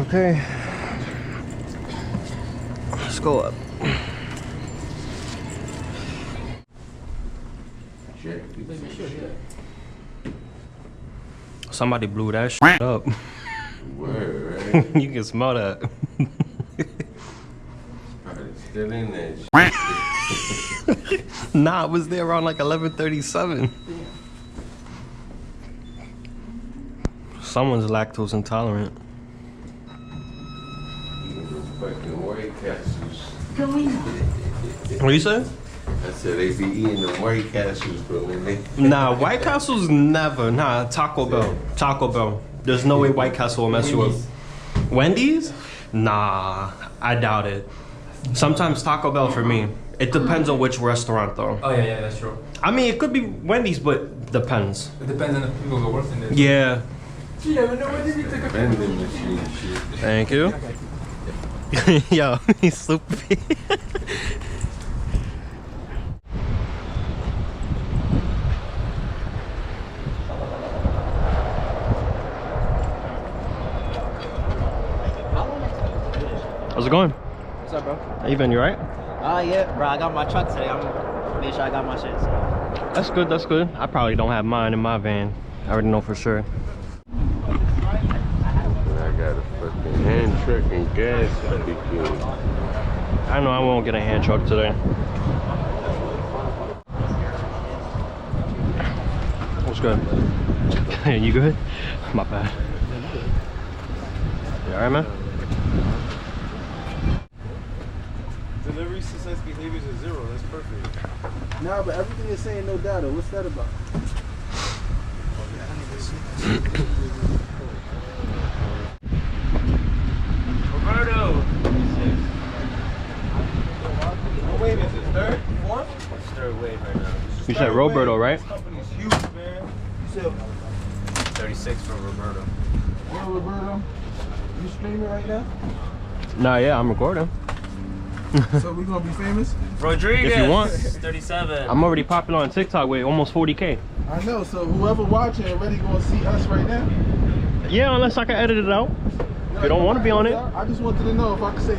Okay. Let's go up. Somebody blew that shit up. Word, right? You can smell that. Still in that shit. Nah, it was there around like 11:37. Someone's lactose intolerant. Eating them fucking White Castles. What you say? I said they be eating them White Castles, but when they... Nah, White Castle's never. Nah, Taco Bell. Taco Bell. There's no way White Castle will mess you up. Wendy's? Nah, I doubt it. Sometimes Taco Bell for me. It depends on which restaurant though. Oh yeah, that's true. I mean, it could be Wendy's, but depends. It depends on the people who work in there. Yeah. You never know when they take a Vending machine shit. Thank you. Yo, he's stupid. How's it going? What's up, bro? How you been? You right? Yeah, bro. I got my truck today. I'm gonna make sure I got my shit. So. That's good. That's good. I probably don't have mine in my van. I already know for sure. I got a fucking hand truck and gas leaking. I know I won't get a hand truck today. What's good? You good? My bad. You alright, man? Delivery success behaviors is 0. That's perfect. Nah, but everything is saying no data. What's that about? Roberto! What wave is it? Third? Fourth? It's third wave right now. You said Roberto, right? This company's huge, man. You said, 36 from Roberto. what, Roberto? You streaming right now? Nah, yeah, I'm recording. So we gonna be famous? Rodriguez! If you want. 37. I'm already popular on TikTok with almost 40K. I know, so whoever watching already gonna see us right now? Yeah, unless I can edit it out. If you don't want to be on it. I just wanted to know if I could say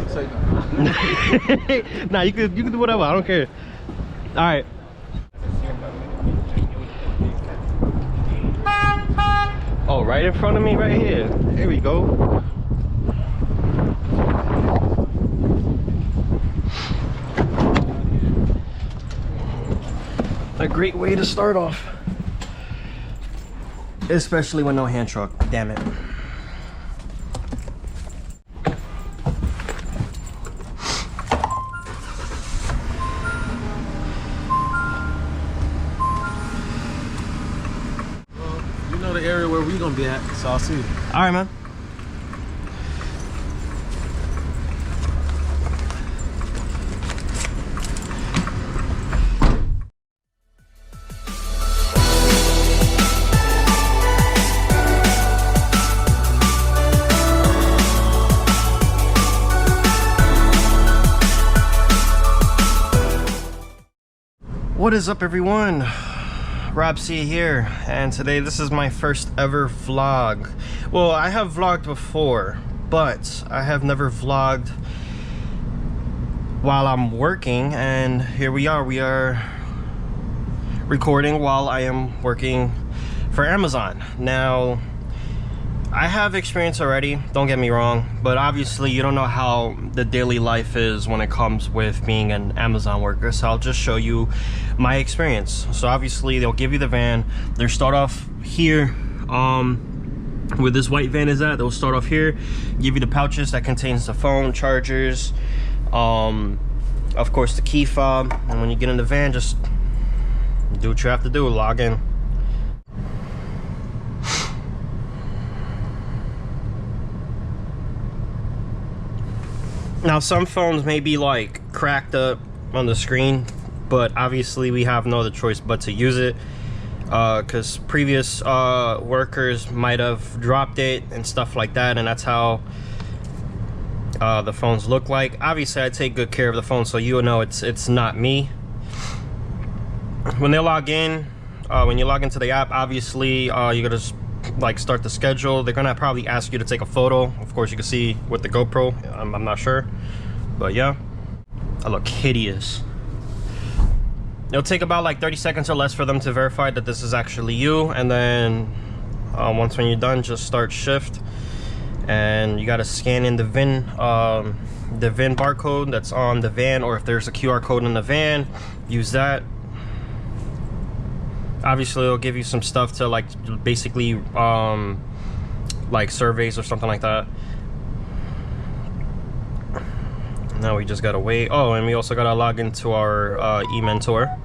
that. Nah, you can do whatever. I don't care. All right. Oh, right in front of me, right here. Here we go. A great way to start off. Especially with no hand truck. Damn it. You know the area where we gonna be at, so I'll see you. All right, man. What is up, everyone? Robcia here, and today this is my first ever vlog. Well, I have vlogged before, but I have never vlogged while I'm working, and here we are recording while I am working for Amazon. Now, I have experience already, don't get me wrong, but obviously you don't know how the daily life is when it comes with being an Amazon worker, so I'll just show you my experience. So obviously they'll give you the van. They'll start off here where this white van is at. They'll start off here, give you the pouches that contains the phone, chargers, of course the key fob, and when you get in the van, just do what you have to do, log in. Now, some phones may be like cracked up on the screen, but obviously we have no other choice but to use it because previous workers might have dropped it and stuff like that, and that's how the phones look like. Obviously I take good care of the phone, so you'll know it's not me. When they log in, when you log into the app, obviously you gotta like start the schedule. They're gonna probably ask you to take a photo. Of course, you can see with the GoPro. I'm not sure, but yeah, I look hideous. It'll take about like 30 seconds or less for them to verify that this is actually you, and then once when you're done, just start shift, and you got to scan in the VIN barcode that's on the van, or if there's a QR code in the van, use that. Obviously, it'll give you some stuff to like basically like surveys or something like that. Now we just gotta wait. Oh, and we also gotta log into our e-mentor.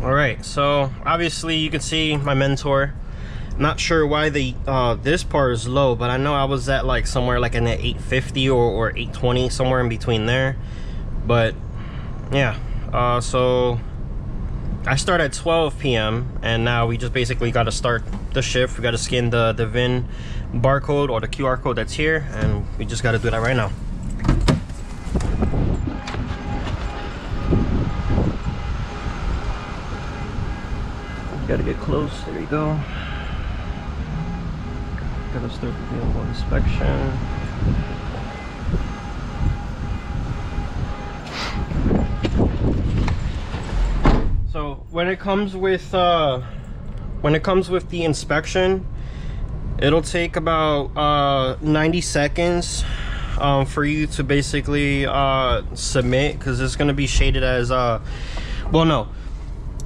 All right, so obviously you can see my mentor. Not sure why the this part is low, but I know I was at like somewhere like in the 850 or 820, somewhere in between there. But yeah, so I start at 12 p.m. and now we just basically got to start the shift. We got to scan the VIN barcode or the QR code that's here, and we just got to do that right now. Got to get close. There you go. Gotta start the vehicle inspection. So when it comes with the inspection, it'll take about 90 seconds for you to basically submit, because it's gonna be shaded as well, no,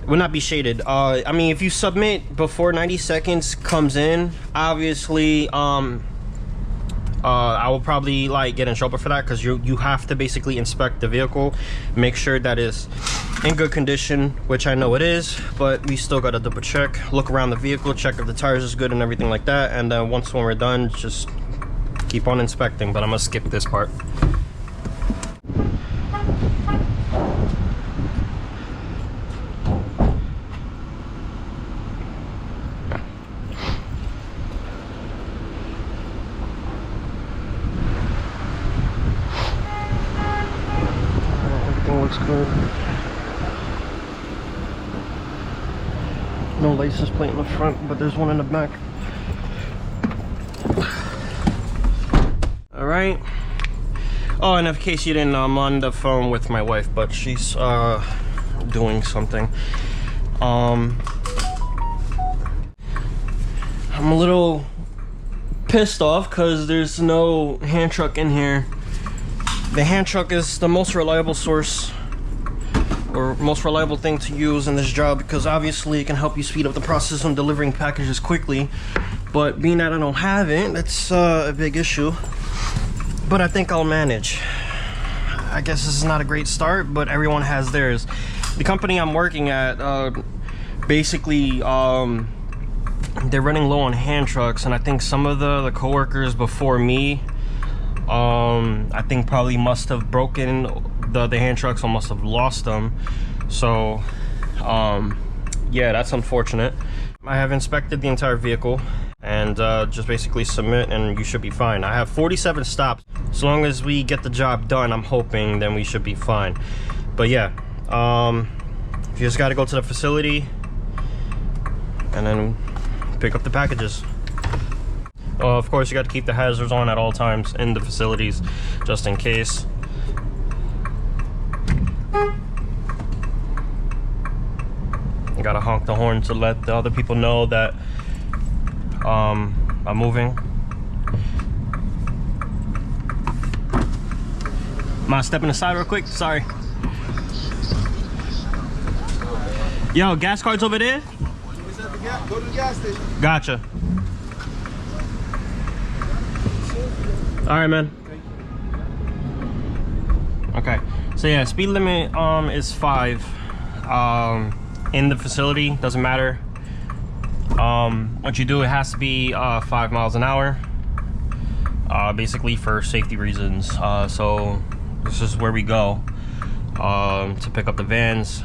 it will not be shaded. I mean, if you submit before 90 seconds comes in, obviously I will probably like get in trouble for that, because you have to basically inspect the vehicle, make sure that it's in good condition, which I know it is, but we still got to double check, look around the vehicle, check if the tires is good and everything like that, and then when we're done, just keep on inspecting. But I'm gonna skip this part. Looks good. No license plate in the front, but there's one in the back. All right. Oh, and in case you didn't know, I'm on the phone with my wife, but she's doing something. I'm a little pissed off because there's no hand truck in here. The hand truck is the most reliable source, or most reliable thing to use in this job, because obviously it can help you speed up the process on delivering packages quickly. But being that I don't have it, that's a big issue. But I think I'll manage. I guess this is not a great start, but everyone has theirs. The company I'm working at, basically, they're running low on hand trucks, and I think some of the coworkers before me, I think probably must have broken the hand trucks, or must have lost them. So yeah, that's unfortunate. I have inspected the entire vehicle, and just basically submit and you should be fine. I have 47 stops. As long as we get the job done, I'm hoping, then we should be fine. But yeah, you just got to go to the facility and then pick up the packages. Of course, you got to keep the hazards on at all times in the facilities, just in case. You gotta honk the horn to let the other people know that I'm moving. Am I stepping aside real quick? Sorry. Yo, gas cards over there? Go to the gas station. Gotcha. All right, man. Okay, so yeah, speed limit is 5 in the facility. Doesn't matter what you do, it has to be 5 miles an hour, basically for safety reasons. So this is where we go to pick up the vans,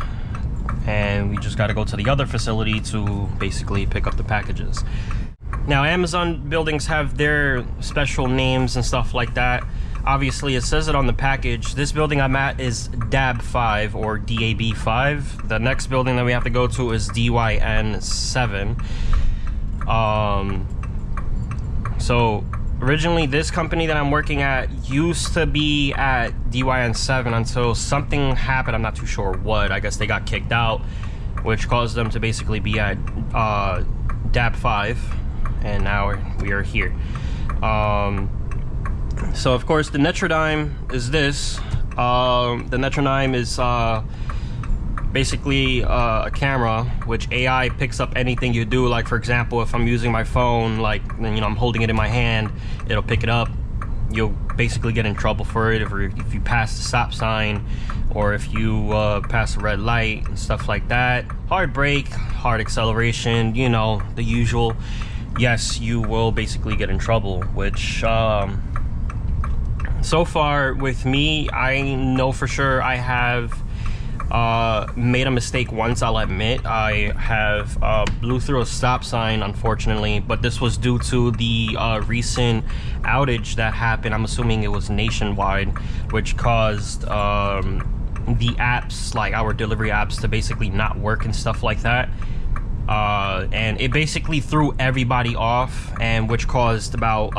and we just got to go to the other facility to basically pick up the packages. Now, Amazon buildings have their special names and stuff like that. Obviously, it says it on the package. This building I'm at is DAB 5 or DAB 5. The next building that we have to go to is DYN 7. So originally, this company that I'm working at used to be at DYN 7 until something happened. I'm not too sure what. I guess they got kicked out, which caused them to basically be at DAB 5, and now we are here. So of course the Netrodyne is this. The Netrodyne is basically a camera which AI picks up anything you do. Like for example, if I'm using my phone, like, you know, I'm holding it in my hand, it'll pick it up. You'll basically get in trouble for it if you pass the stop sign, or if you pass a red light and stuff like that. Hard brake, hard acceleration, you know, the usual. Yes, you will basically get in trouble, which so far with me, I know for sure I have made a mistake once, I'll admit. I have blew through a stop sign, unfortunately, but this was due to the recent outage that happened. I'm assuming it was nationwide, which caused the apps, like our delivery apps, to basically not work and stuff like that. And it basically threw everybody off, and which caused about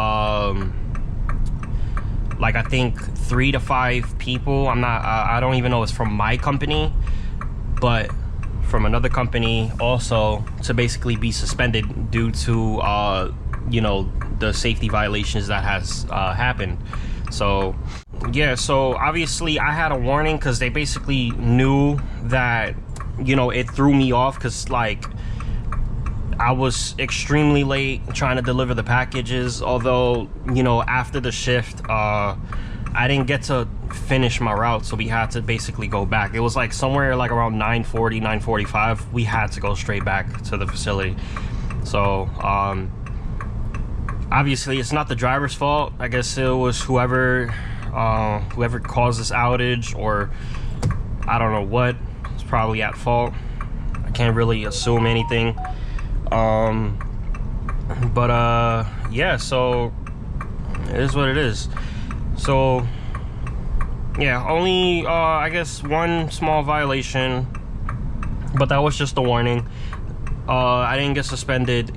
like I think 3 to 5 people, I don't even know it's from my company, but from another company also, to basically be suspended due to you know, the safety violations that has happened. So yeah, so obviously I had a warning because they basically knew that, you know, it threw me off because like I was extremely late trying to deliver the packages. Although, you know, after the shift, I didn't get to finish my route, so we had to basically go back. It was like somewhere like around 9:40, 9:45. We had to go straight back to the facility. So, obviously, it's not the driver's fault. I guess it was whoever caused this outage, or I don't know what. It's probably at fault. I can't really assume anything. Yeah, so it is what it is. So yeah, only I guess one small violation, but that was just a warning. I didn't get suspended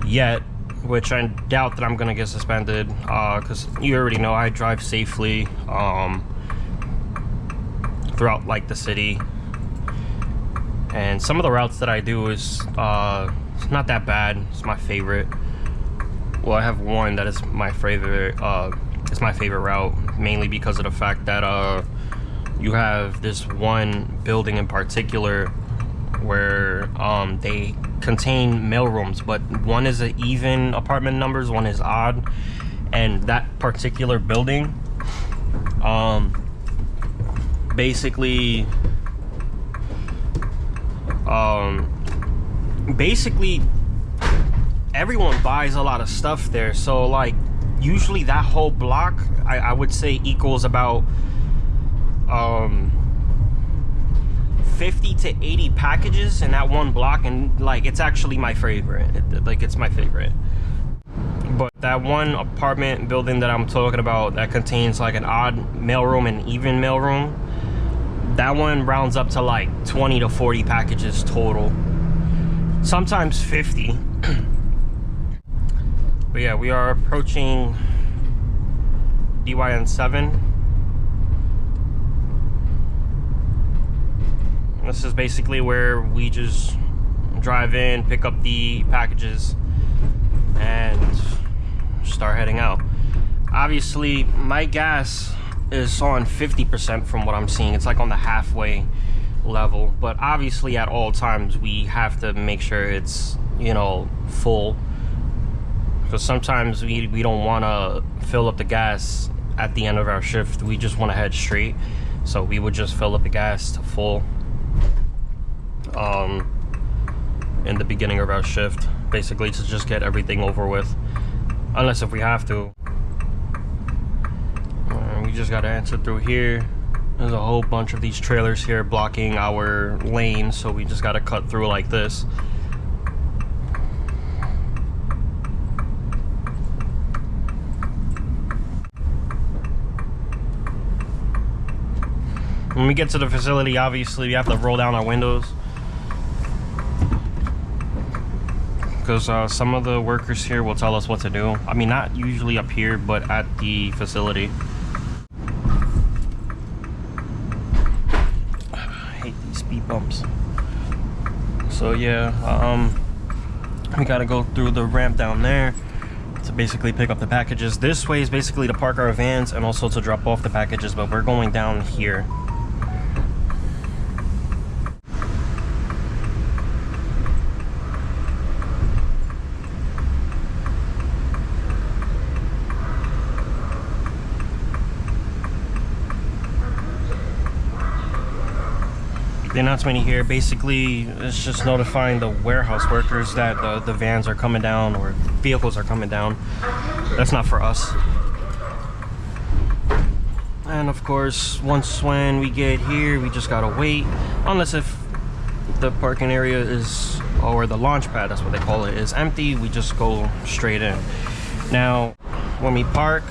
yet, which I doubt that I'm gonna get suspended, because you already know I drive safely throughout like the city. And some of the routes that I do is it's not that bad. It's my favorite. Well, I have one that is my favorite. It's my favorite route, mainly because of the fact that you have this one building in particular where they contain mailrooms, but one is an even apartment numbers, one is odd. And that particular building basically everyone buys a lot of stuff there. So like usually that whole block, I would say equals about 50 to 80 packages in that one block. And like it's actually my favorite. It's my favorite. But that one apartment building that I'm talking about that contains like an odd mailroom and even mailroom, that one rounds up to like 20 to 40 packages total, sometimes 50. But yeah, we are approaching DYN 7. This is basically where we just drive in, pick up the packages, and start heading out. Obviously, my gas is on 50% from what I'm seeing. It's like on the halfway level, but obviously at all times we have to make sure it's, you know, full, because sometimes we don't want to fill up the gas at the end of our shift. We just want to head straight, so we would just fill up the gas to full in the beginning of our shift, basically to just get everything over with, unless if we have to. We just got to enter through here. There's a whole bunch of these trailers here blocking our lane, so we just got to cut through like this. When we get to the facility, obviously we have to roll down our windows, because some of the workers here will tell us what to do. I mean, not usually up here, but at the facility. I hate these speed bumps. So yeah, we gotta go through the ramp down there to basically pick up the packages. This way is basically to park our vans and also to drop off the packages, but we're going down here. The announcement here basically is just notifying the warehouse workers that the vans are coming down or vehicles are coming down. That's not for us. And of course, once when we get here, we just gotta wait, unless if the parking area is, or the launch pad, that's what they call it, is empty, we just go straight in. Now, when we park,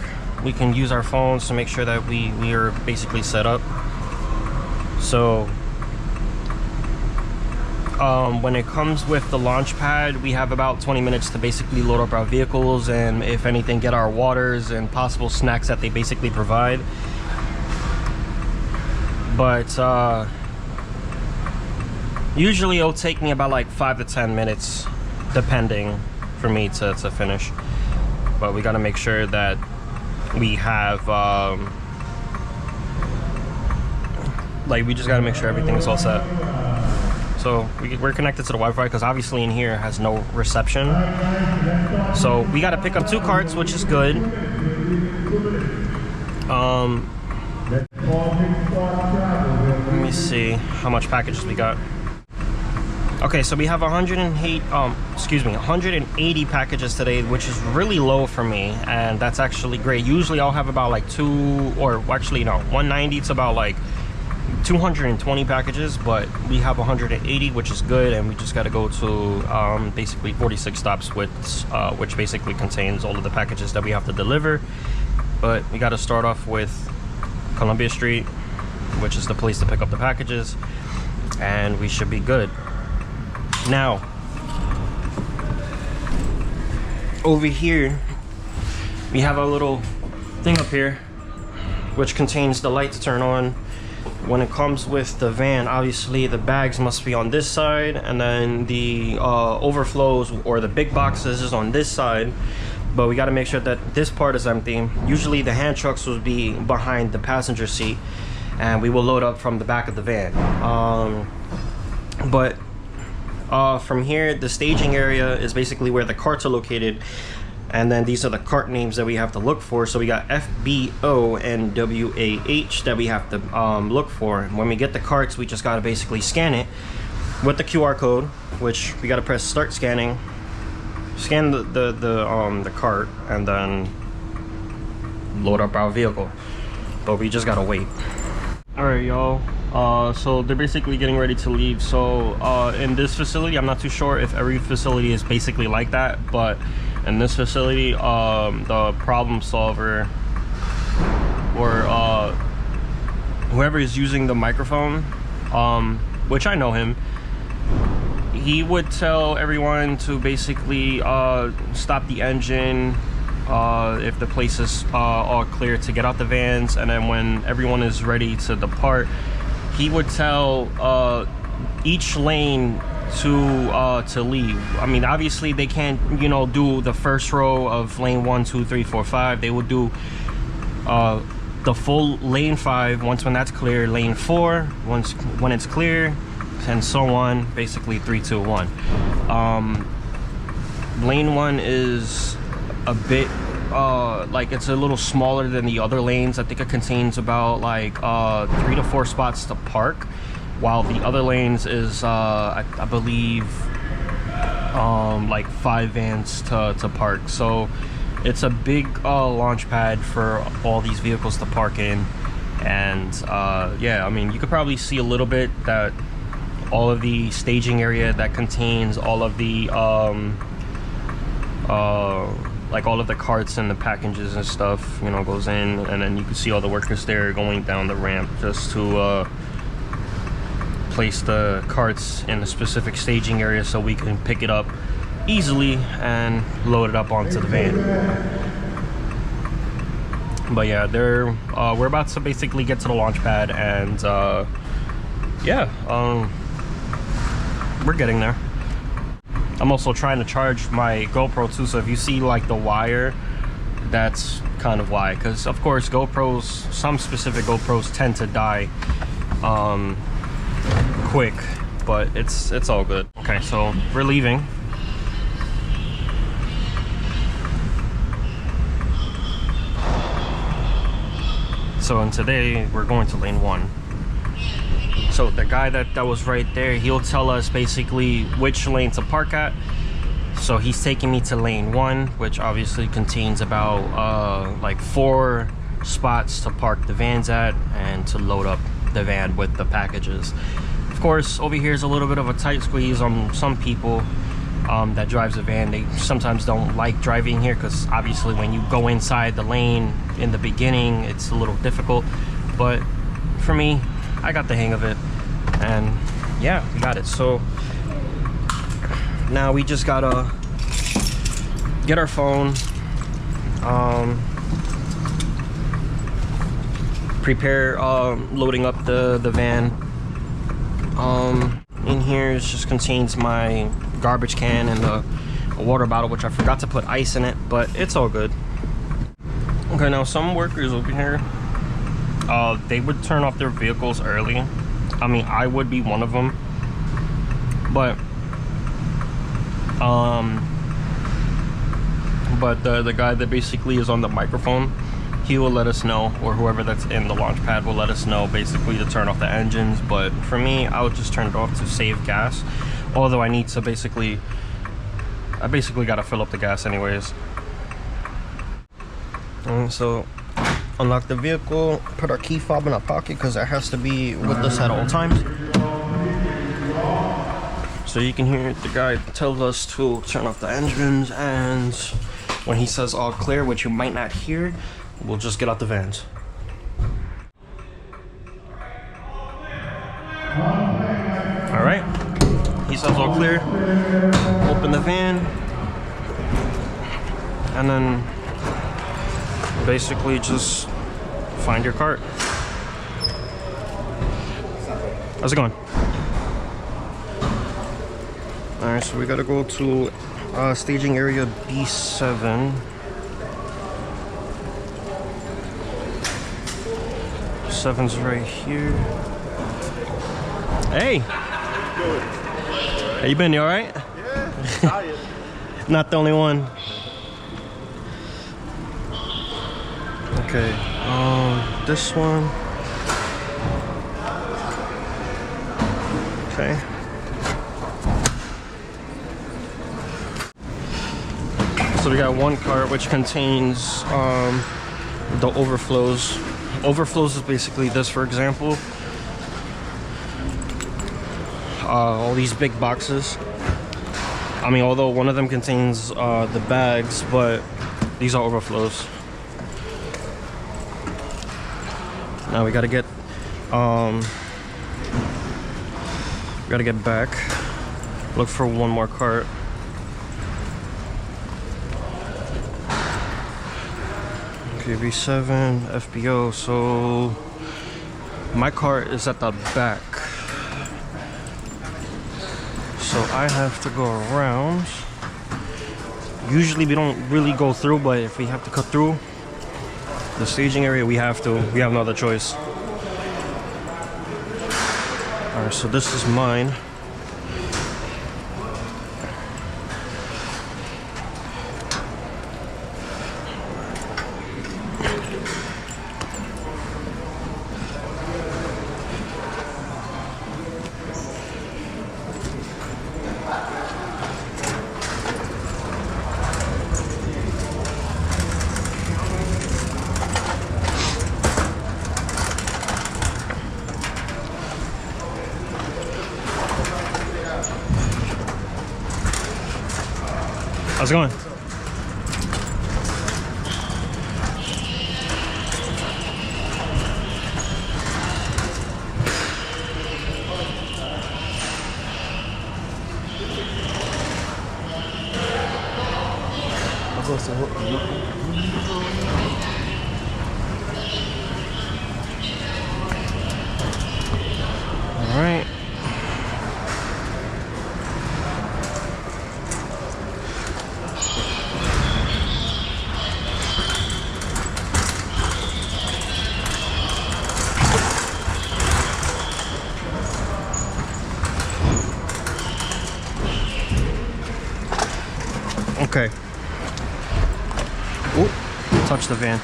we can use our phones to make sure that we are basically set up. So when it comes with the launch pad, we have about 20 minutes to basically load up our vehicles and, if anything, get our waters and possible snacks that they basically provide. But usually it'll take me about like 5 to 10 minutes depending for me to finish. But we got to make sure that we have like, we just got to make sure everything is all set. So we're connected to the Wi-Fi because obviously in here has no reception. So we got to pick up 2 carts, which is good. Let me see how much packages we got. Okay, so we have 180 packages today, which is really low for me, and that's actually great. Usually I'll have about like 190 to about like 220 packages, but we have 180, which is good, and we just got to go to basically 46 stops, which basically contains all of the packages that we have to deliver. But we got to start off with Columbia Street, which is the place to pick up the packages, and we should be good. Now, over here, we have a little thing up here, which contains the light to turn on. When it comes with the van, obviously the bags must be on this side, and then the overflows or the big boxes is on this side. But we got to make sure that this part is empty. Usually the hand trucks will be behind the passenger seat, and we will load up from the back of the van. From here, the staging area is basically where the carts are located, and then these are the cart names that we have to look for. So we got FBO and WAH that we have to look for. And when we get the carts, we just got to basically scan it with the QR code, which we got to press start scanning, scan the cart, and then load up our vehicle. But we just got to wait. All right, y'all. So they're basically getting ready to leave. So in this facility, I'm not too sure if every facility is basically like that, but in this facility, the problem solver, or whoever is using the microphone, which I know him, he would tell everyone to basically stop the engine if the place is all clear to get out the vans, and then when everyone is ready to depart, he would tell each lane to leave. I mean, obviously they can't, you know, do the first row of lane 1, 2, 3, 4, 5. They would do the full lane 5 once when that's clear, lane 4 when it's clear, and so on, basically 3, 2, 1. Lane 1 is a bit like, it's a little smaller than the other lanes. I think it contains about like 3 to 4 spots to park, while the other lanes is I believe like 5 vans to park. So it's a big launch pad for all these vehicles to park in. And yeah, I mean, you could probably see a little bit that all of the staging area that contains all of the like all of the carts and the packages and stuff, you know, goes in, and then you can see all the workers there going down the ramp just to place the carts in a specific staging area so we can pick it up easily and load it up onto the van. But yeah, we're about to basically get to the launch pad, and we're getting there. I'm also trying to charge my GoPro too, so if you see like the wire, that's kind of why, because of course GoPros, some specific GoPros tend to die quick, but it's all good. Okay, so we're leaving. So and today we're going to lane 1. So the guy that was right there, he'll tell us basically which lane to park at. So he's taking me to lane 1, which obviously contains about like 4 spots to park the vans at and to load up the van with the packages. Of course, over here is a little bit of a tight squeeze on some people that drives a van. They sometimes don't like driving here because obviously when you go inside the lane in the beginning, it's a little difficult. But for me, I got the hang of it, and yeah, we got it. So now we just gotta get our phone, prepare loading up the van. In here it just contains my garbage can and a water bottle, which I forgot to put ice in it, but it's all good. Okay, now some workers over here, they would turn off their vehicles early. I mean, I would be one of them, but the guy that basically is on the microphone, he will let us know, or whoever that's in the launch pad will let us know basically to turn off the engines. But for me, I would just turn it off to save gas, although I need to basically gotta fill up the gas anyways. And so unlock the vehicle, put our key fob in our pocket because that has to be with us at all times. So you can hear the guy tells us to turn off the engines, and when he says all clear, which you might not hear, we'll just get out the vans. All right, he says all clear. Open the van, and then basically just find your cart. How's it going? All right, so we gotta go to staging area B7. 7's right here. Hey! How you been? You all right? Yeah, tired. Not the only one. Okay, this one. Okay. So we got one cart which contains the overflows. Overflows is basically this, for example. All these big boxes. I mean, although one of them contains the bags, but these are overflows. Now we gotta get back. Look for one more cart. Okay, B7 FBO. So my cart is at the back, so I have to go around. Usually we don't really go through, but if we have to cut through the staging area, we have to. We have no other choice. All right, so this is mine. How's it going? Okay. Ooh, touch the van.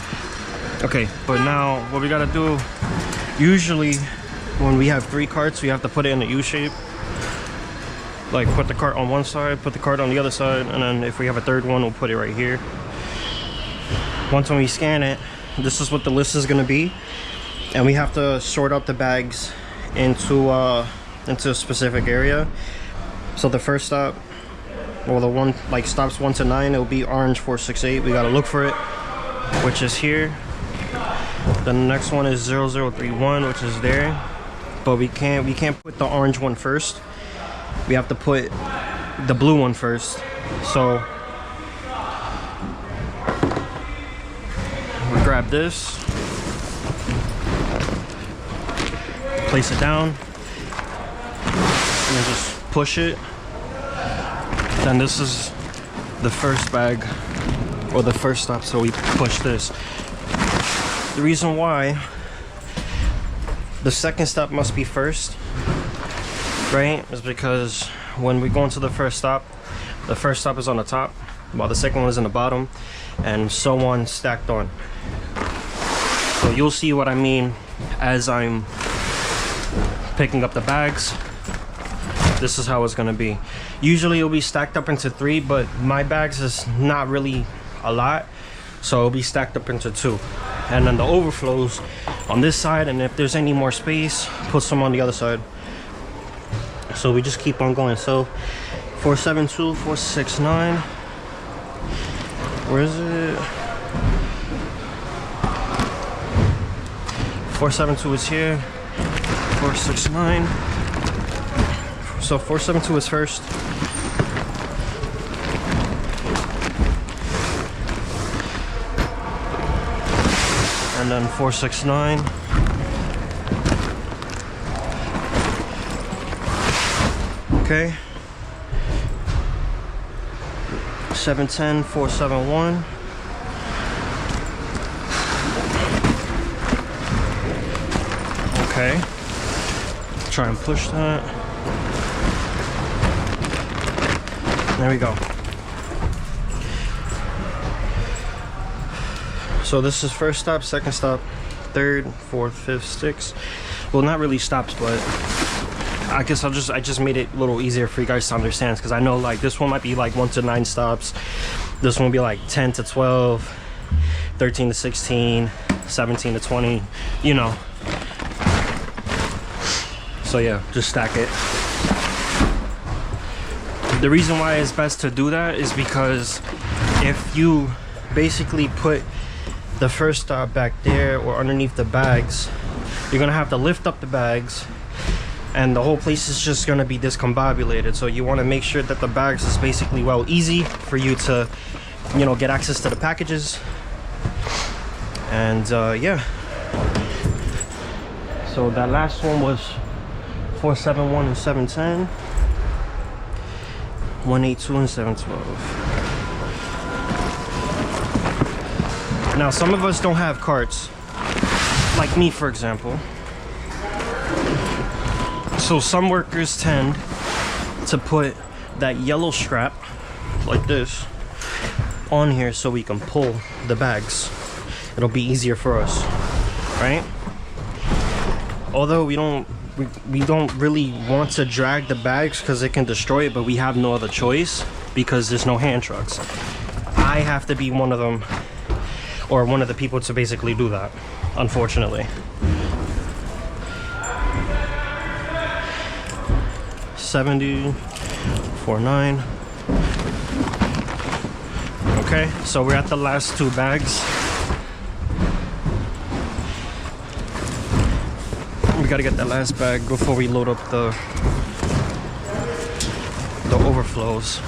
Okay, but now what we gotta do, usually when we have 3 carts, we have to put it in a U shape. Like put the cart on one side, put the cart on the other side, and then if we have a third one, we'll put it right here. Once when we scan it, this is what the list is gonna be. And we have to sort out the bags into a specific area. So the first stop, or the one like stops 1 to 9, it'll be orange 468. We gotta look for it, which is here. The next one is 0031, which is there. But we can't put the orange one first. We have to put the blue one first. So we grab this, place it down, and then just push it. Then this is the first bag, or the first stop, so we push this. The reason why the second stop must be first, right, is because when we go into the first stop is on the top, while the second one is in the bottom, and so on, stacked on. So you'll see what I mean as I'm picking up the bags. This is how it's gonna be. Usually it'll be stacked up into 3, but my bags is not really a lot, so it'll be stacked up into 2. And then the overflows on this side, and if there's any more space, put some on the other side. So we just keep on going. So 472, 469, where is it? 472 is here, 469. So 472 is first. And then 469. Okay. 710, 471. Okay. Try and push that. There we go. So this is first stop, second stop, third, fourth, fifth, sixth. Well, not really stops, but I guess I just made it a little easier for you guys to understand, because I know like this one might be like 1 to 9 stops. This one will be like 10 to 12, 13 to 16, 17 to 20, you know. So yeah, just stack it. The reason why it's best to do that is because if you basically put the first stop back there or underneath the bags, you're gonna have to lift up the bags, and the whole place is just gonna be discombobulated. So you want to make sure that the bags is basically, well, easy for you to, you know, get access to the packages. And yeah, so that last one was 471 and 710, 182 and 712. Now some of us don't have carts, like me for example. So some workers tend to put that yellow strap like this on here so we can pull the bags. It'll be easier for us, right? Although we don't really want to drag the bags because it can destroy it, but we have no other choice because there's no hand trucks. I have to be one of them, or one of the people to basically do that, unfortunately. 70, 49. Okay, so we're at the last 2 bags. We gotta get that last bag before we load up the overflows,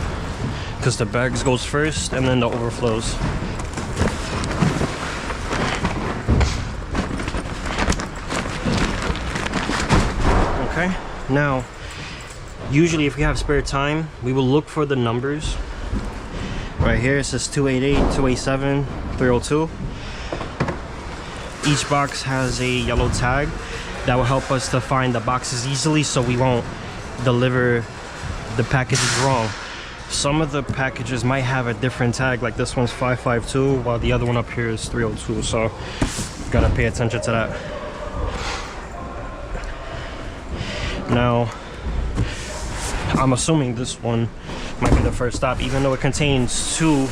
because the bags goes first and then the overflows. Okay, now usually if we have spare time, we will look for the numbers. Right here it says 288, 287, 302. Each box has a yellow tag that will help us to find the boxes easily, so we won't deliver the packages wrong. some of the packages might have a different tag, like this one's 552 while the other one up here is 302, so gotta pay attention to that. Now I'm assuming this one might be the first stop, even though it contains 2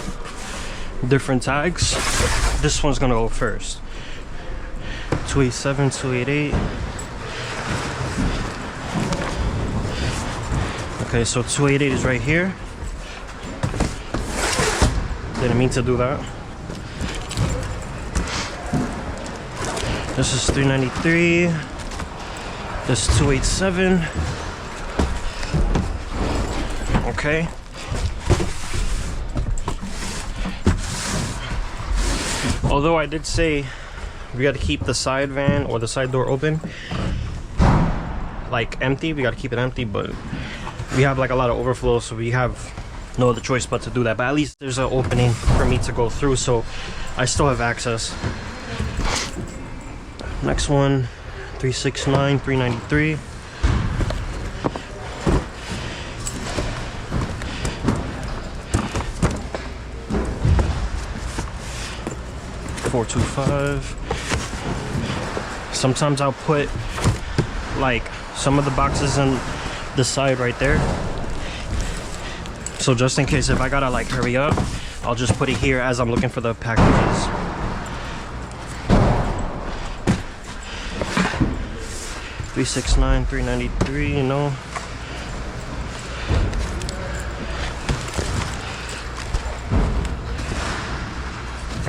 different tags. This one's gonna go first. 287, 288. Okay, so 288 is right here. Didn't mean to do that. This is 393. This is 287. Okay. Although I did say we got to keep the side van or the side door open, like empty. We got to keep it empty, but we have like a lot of overflow, so we have no other choice but to do that. But at least there's an opening for me to go through, so I still have access. Next one, 369, 393. Sometimes I'll put like some of the boxes in the side right there, so just in case if I gotta like hurry up, I'll just put it here as I'm looking for the packages. $369, $393, you know.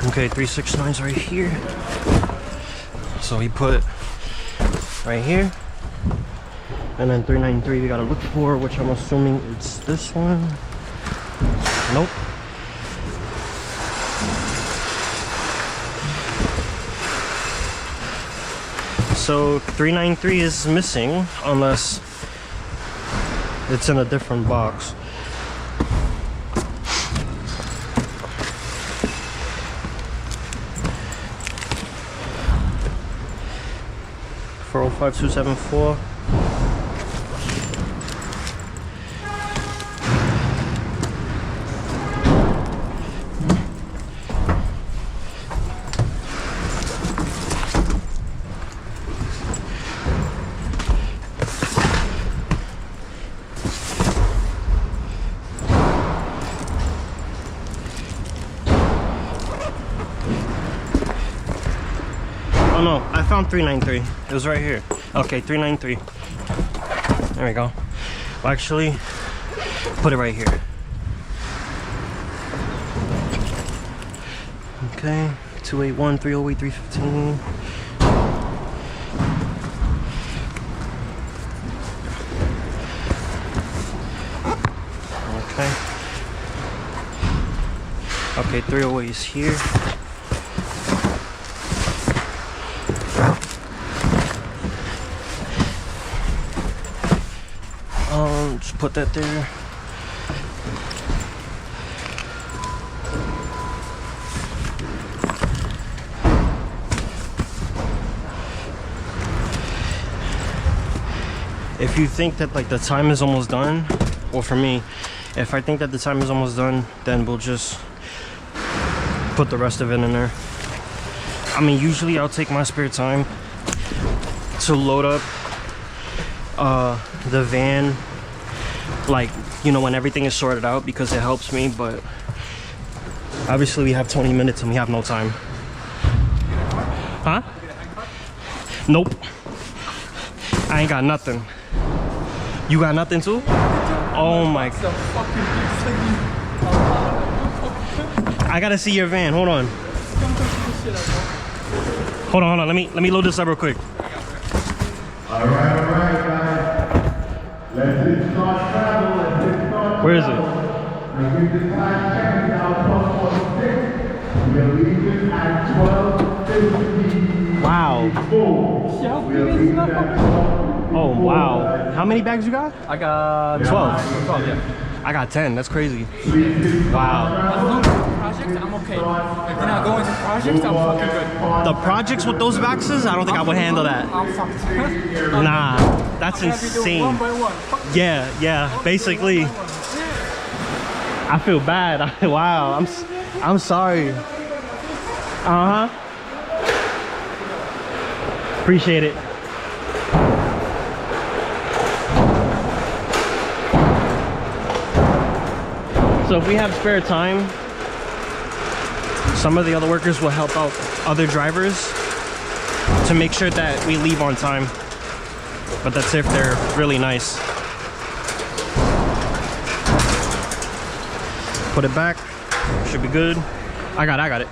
Okay, 369's right here. So we put right here. And then 393 we gotta look for, which I'm assuming it's this one. Nope. So 393 is missing unless it's in a different box. $405,274. Oh no, I found 393. It was right here. Okay, 393. There we go. Well, actually, put it right here. Okay, 281, 308, 315. Okay. Okay, 308 is here. Just put that there. If you think that like the time is almost done, well for me, if I think that the time is almost done, then we'll just put the rest of it in there. I mean, usually I'll take my spare time to load up the van, like, you know, when everything is sorted out, because it helps me. But obviously we have 20 minutes and we have no time. Huh? Nope, I ain't got nothing. You got nothing too? Oh my. I gotta see your van. Hold on. Hold on. Let me load this up real quick. All right, guys. Let's start travel. Where is it? I give the time checking out 12:46. We're leaving at 12:50. Wow. We're leaving at 12:50. Oh wow. How many bags you got? I got 12. 12, yeah. I got 10. That's crazy. As Wow. long as it's projects, I'm okay. If then I go into projects, I'm fucking good. The projects with those boxes, I don't think I would handle that. I'm fucked. Nah, that's I'm gonna be doing insane. one by one. Yeah, basically. I feel bad. Wow, I'm sorry. Appreciate it. So if we have spare time, some of the other workers will help out other drivers to make sure that we leave on time. But that's if they're really nice. Put it back. Should be good. I got it.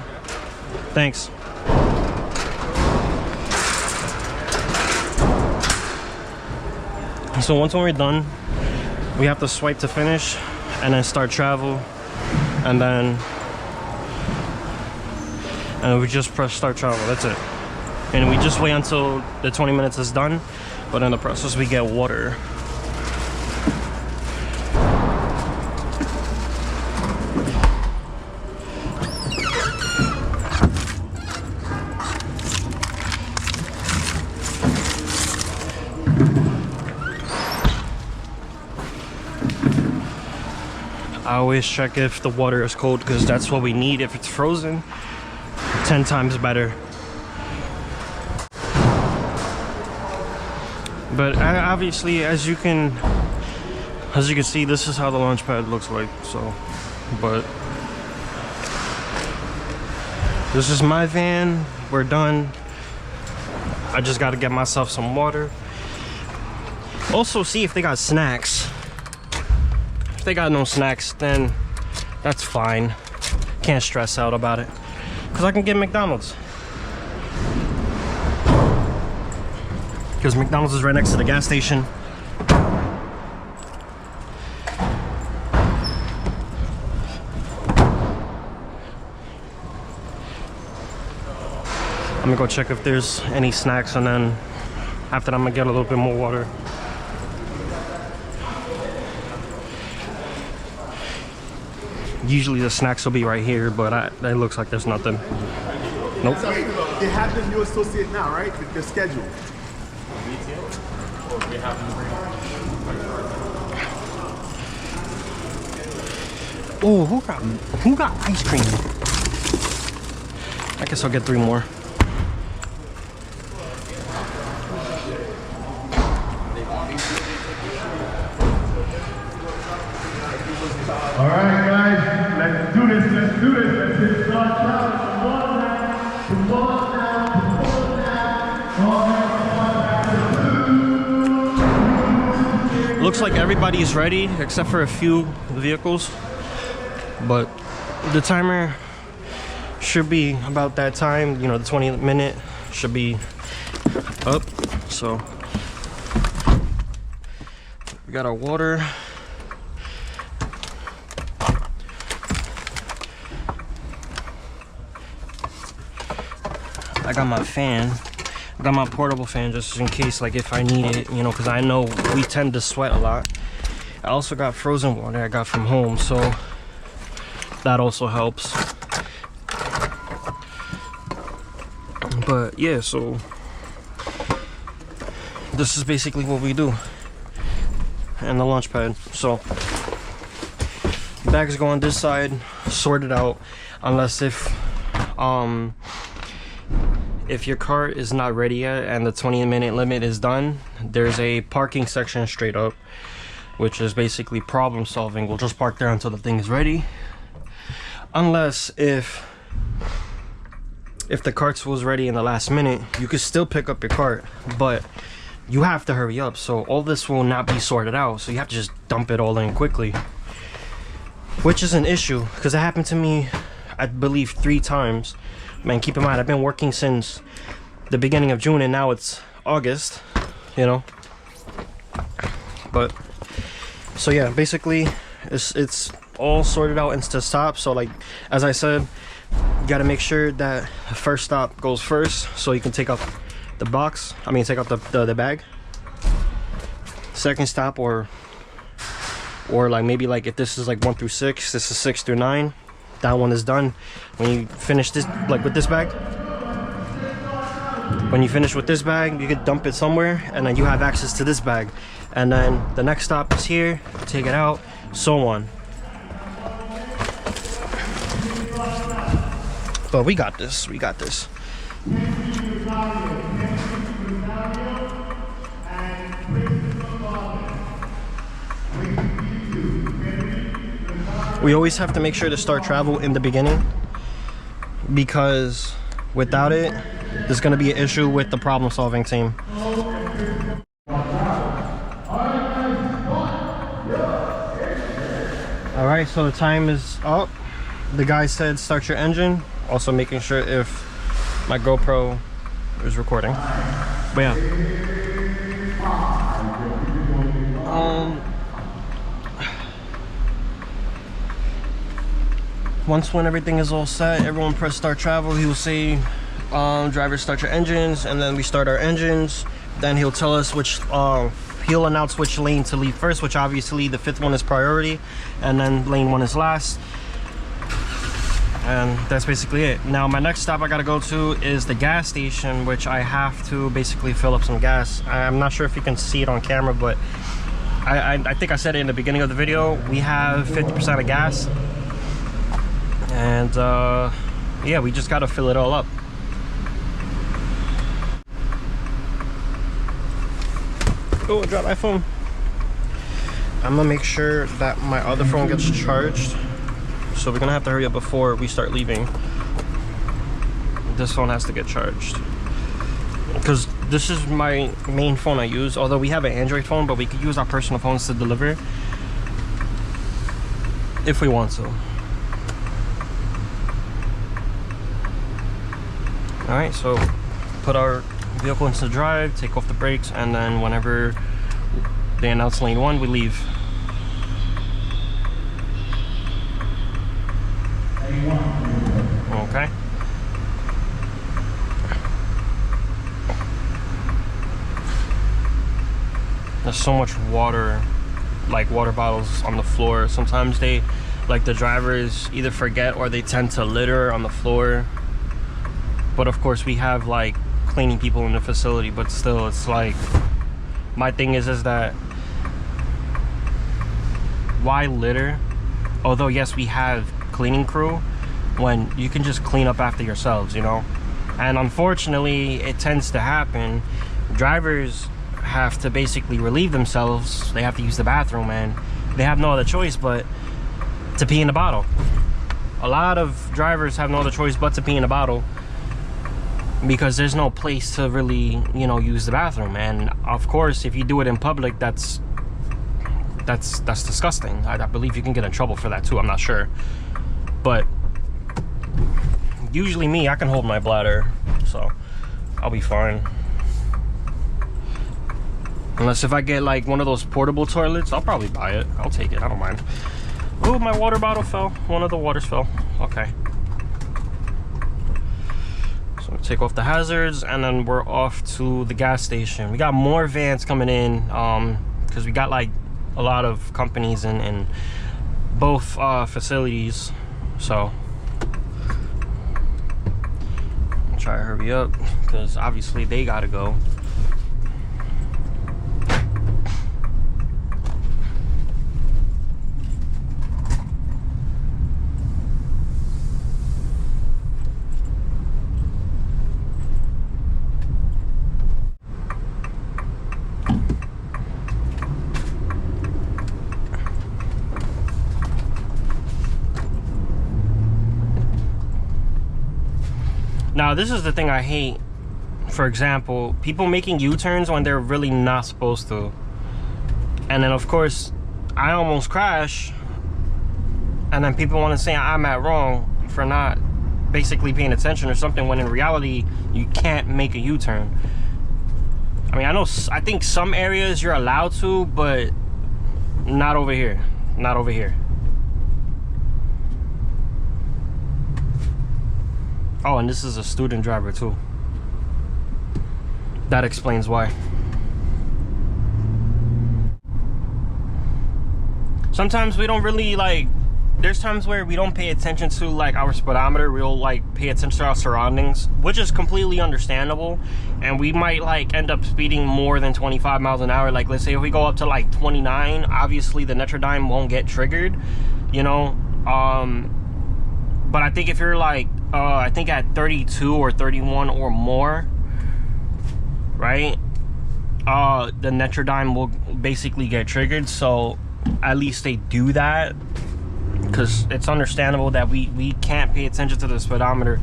Thanks. So once when we're done, we have to swipe to finish and then start travel, and then we just press start travel. That's it. And we just wait until the 20 minutes is done, but in the process we get water. I always check if the water is cold because that's what we need. If it's frozen, 10 times better. But obviously, as you can see, this is how the launch pad looks like. So, but this is my van. We're done. I just got to get myself some water. Also, see if they got snacks. If they got no snacks, then that's fine. Can't stress out about it, because I can get McDonald's. Because McDonald's is right next to the gas station. I'm gonna go check if there's any snacks, and then after that I'm gonna get a little bit more water. Usually the snacks will be right here, but it looks like there's nothing. Nope. They have the new associate now, right? The schedule. Oh, who got ice cream? I guess I'll get 3 more. All right, guys, let's do this. Let's hit start challenge. Come on now. Looks like everybody's ready except for a few vehicles, but the timer should be about that time. You know, the 20-minute should be up. So we got our water. I got my fan. I got my portable fan just in case, like if I need it, you know, because I know we tend to sweat a lot. I also got frozen water I got from home, so that also helps. But yeah, so this is basically what we do. And the launch pad. So bags go on this side, sorted out, unless if your car is not ready yet and the 20-minute limit is done, there's a parking section straight up, which is basically problem solving. We'll just park there until the thing is ready. Unless if the cart was ready in the last minute, you could still pick up your cart, but you have to hurry up. So all this will not be sorted out, so you have to just dump it all in quickly, which is an issue because it happened to me, I believe, 3 times. Man, keep in mind, I've been working since the beginning of June and now it's August, you know. But so yeah, basically it's all sorted out into stops. So like as I said, you got to make sure that the first stop goes first, so you can take out the box. I mean, take out the bag. Second stop, or like maybe like if this is like 1 through 6, this is 6 through 9. That one is done. When you finish this, like with this bag, when you finish with this bag, you can dump it somewhere, and then you have access to this bag. And then the next stop is here, take it out, so on. But we got this. We got this. We always have to make sure to start travel in the beginning, because without it, there's going to be an issue with the problem solving team. All right, so the time is up. The guy said start your engine. Also making sure if my GoPro is recording. But yeah. Once when everything is all set, everyone press start travel. He will say, drivers start your engines, and then we start our engines. Then he'll tell us which, he'll announce which lane to leave first, which obviously the 5th one is priority, and then lane 1 is last. And that's basically it. Now my next stop I gotta go to is the gas station, which I have to basically fill up some gas. I'm not sure if you can see it on camera, but I think I said it in the beginning of the video. We have 50% of gas. And yeah, we just gotta fill it all up. Oh, I dropped my phone. I'm gonna make sure that my other phone gets charged. So we're gonna have to hurry up before we start leaving. This phone has to get charged, because this is my main phone I use. Although we have an Android phone, but we could use our personal phones to deliver if we want to. All right, so put our vehicle into drive, take off the brakes, and then whenever they announce lane 1, we leave. Okay. There's so much water, like water bottles on the floor. Sometimes they, like the drivers, either forget or they tend to litter on the floor. But of course we have like cleaning people in the facility, but still it's like, my thing is that why litter? Although yes, we have cleaning crew, when you can just clean up after yourselves, you know. And unfortunately it tends to happen. Drivers have to basically relieve themselves. They have to use the bathroom, and they have no other choice but to pee in the bottle. A lot of drivers have no other choice but to pee in a bottle, because there's no place to really, you know, use the bathroom. And of course, if you do it in public, that's disgusting. I believe you can get in trouble for that too. I'm not sure, but usually me, I can hold my bladder, so I'll be fine. Unless if I get like one of those portable toilets, I'll probably buy it. I'll take it, I don't mind. Oh, my water bottle fell. One of the waters fell. Okay. So take off the hazards, and then we're off to the gas station. We got more vans coming in, because we got like a lot of companies in both facilities. So I'll try to hurry up, because obviously they gotta go. Now, this is the thing I hate. For example, people making U-turns when they're really not supposed to. And then, of course, I almost crash. And then people want to say I'm at wrong for not basically paying attention or something, when in reality, you can't make a U-turn. I mean, I think some areas you're allowed to, but not over here. Not over here. Oh, and this is a student driver too. That explains why. Sometimes we don't really like, there's times where we don't pay attention to like our speedometer. We'll like pay attention to our surroundings, which is completely understandable. And we might like end up speeding more than 25 miles an hour. Like, let's say if we go up to like 29, obviously the Netrodyne won't get triggered, you know. But I think if you're like I think at 32 or 31 or more, right, the Netrodime will basically get triggered. So at least they do that, because it's understandable that we can't pay attention to the speedometer.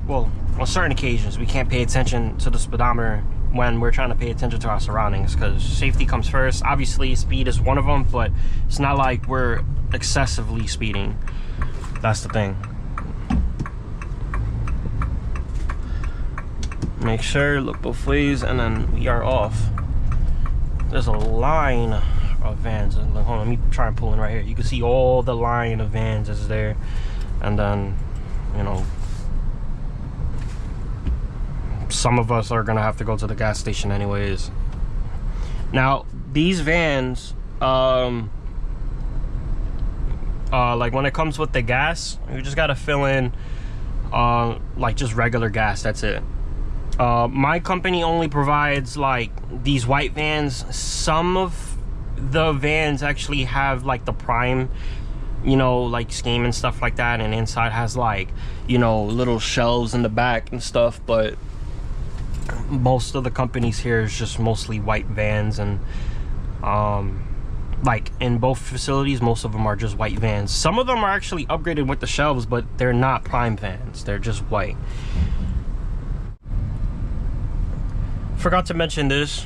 Well, on certain occasions we can't pay attention to the speedometer when we're trying to pay attention to our surroundings, because safety comes first. Obviously speed is one of them, but it's not like we're excessively speeding. That's the thing. Make sure, look both ways, and then we are off. There's a line of vans. Hold on, let me try and pull in right here. You can see all the line of vans is there, and then, you know, some of us are gonna have to go to the gas station anyways. Now these vans, like when it comes with the gas, you just gotta fill in like just regular gas. That's it. My company only provides like these white vans. Some of the vans actually have like the prime, you know, like scheme and stuff like that, and inside has like, you know, little shelves in the back and stuff, but most of the companies here is just mostly white vans. And like in both facilities, most of them are just white vans. Some of them are actually upgraded with the shelves, but they're not prime vans, they're just white. Forgot to mention this,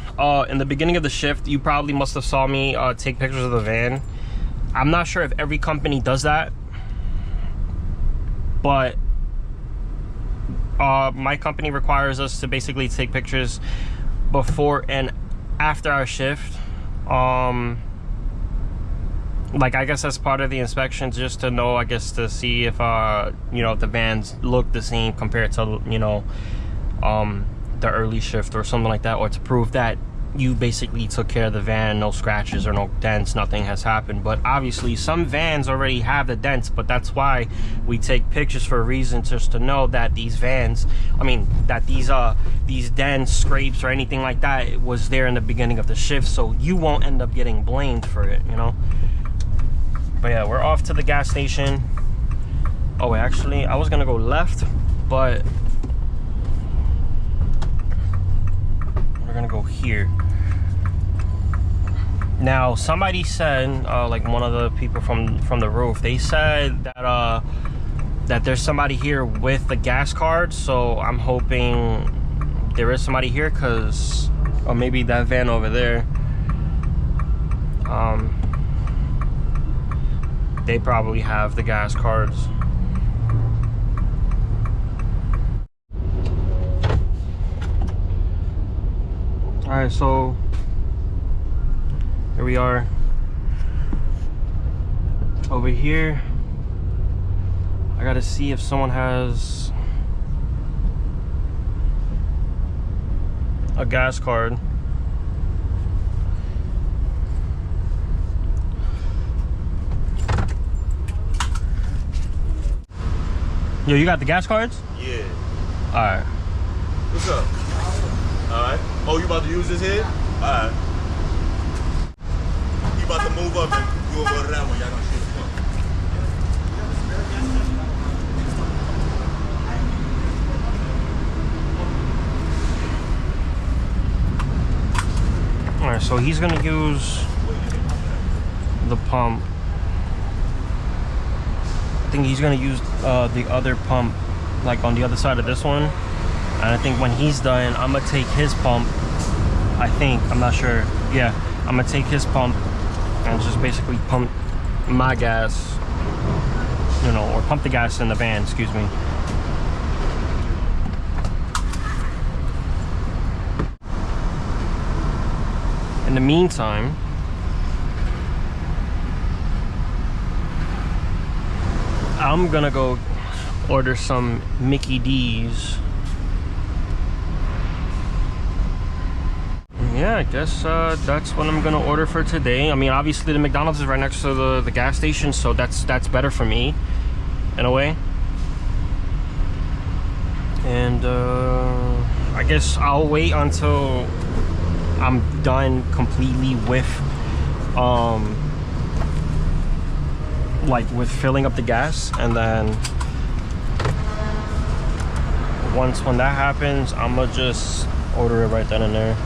in the beginning of the shift, you probably must have saw me take pictures of the van. I'm not sure if every company does that, but my company requires us to basically take pictures before and after our shift. Like, I guess that's part of the inspection, just to know, I guess, to see if you know, if the vans look the same compared to, you know, the early shift or something like that, or to prove that you basically took care of the van, no scratches or no dents, nothing has happened. But obviously some vans already have the dents, but that's why we take pictures, for a reason, just to know that these vans, I mean, that these dents, scrapes, or anything like that was there in the beginning of the shift, so you won't end up getting blamed for it, you know. But yeah, we're off to the gas station. Oh wait, actually I was gonna go left, but we're gonna go here. Now somebody said, like one of the people from the roof, they said that that there's somebody here with the gas card, so I'm hoping there is somebody here, because, or maybe that van over there, they probably have the gas cards. All right, so here we are over here. I gotta see if someone has a gas card. Yo, you got the gas cards? Yeah. All right. What's up? All right. Oh, you about to use this here? All right. You about to move up and you over to that one. Y'all gonna shoot the All right, so he's gonna use the pump. I think he's gonna use the other pump, like on the other side of this one. And I think when he's done, I'm gonna take his pump. I think, I'm not sure. Yeah, I'm gonna take his pump and just basically pump my gas, you know, or pump the gas in the van, excuse me. In the meantime, I'm gonna go order some Mickey D's. Yeah, I guess that's what I'm gonna order for today. I mean, obviously the McDonald's is right next to the gas station, so that's better for me in a way. And I guess I'll wait until I'm done completely with like with filling up the gas, and then when that happens, I'm gonna just order it right then and there.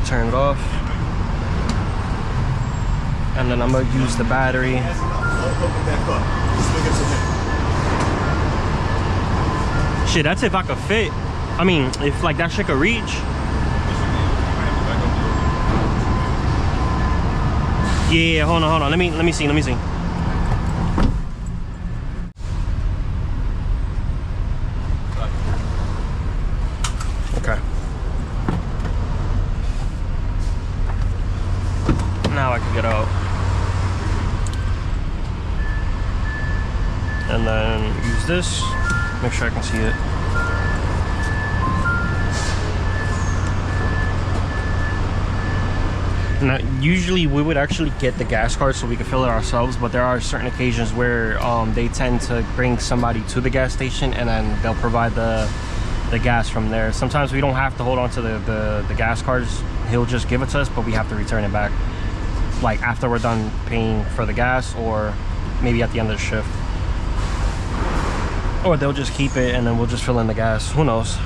Turn it off, and then I'm gonna use the battery. Shit, that's if I could fit. I mean, if like that shit could reach. Yeah, hold on. Let me see. Okay. Now I can get out. And then use this. Make sure I can see it. Now, usually we would actually get the gas card so we could fill it ourselves, but there are certain occasions where they tend to bring somebody to the gas station and then they'll provide the gas from there. Sometimes we don't have to hold on to the gas cards. He'll just give it to us, but we have to return it back like after we're done paying for the gas, or maybe at the end of the shift. Or they'll just keep it and then we'll just fill in the gas. Who knows?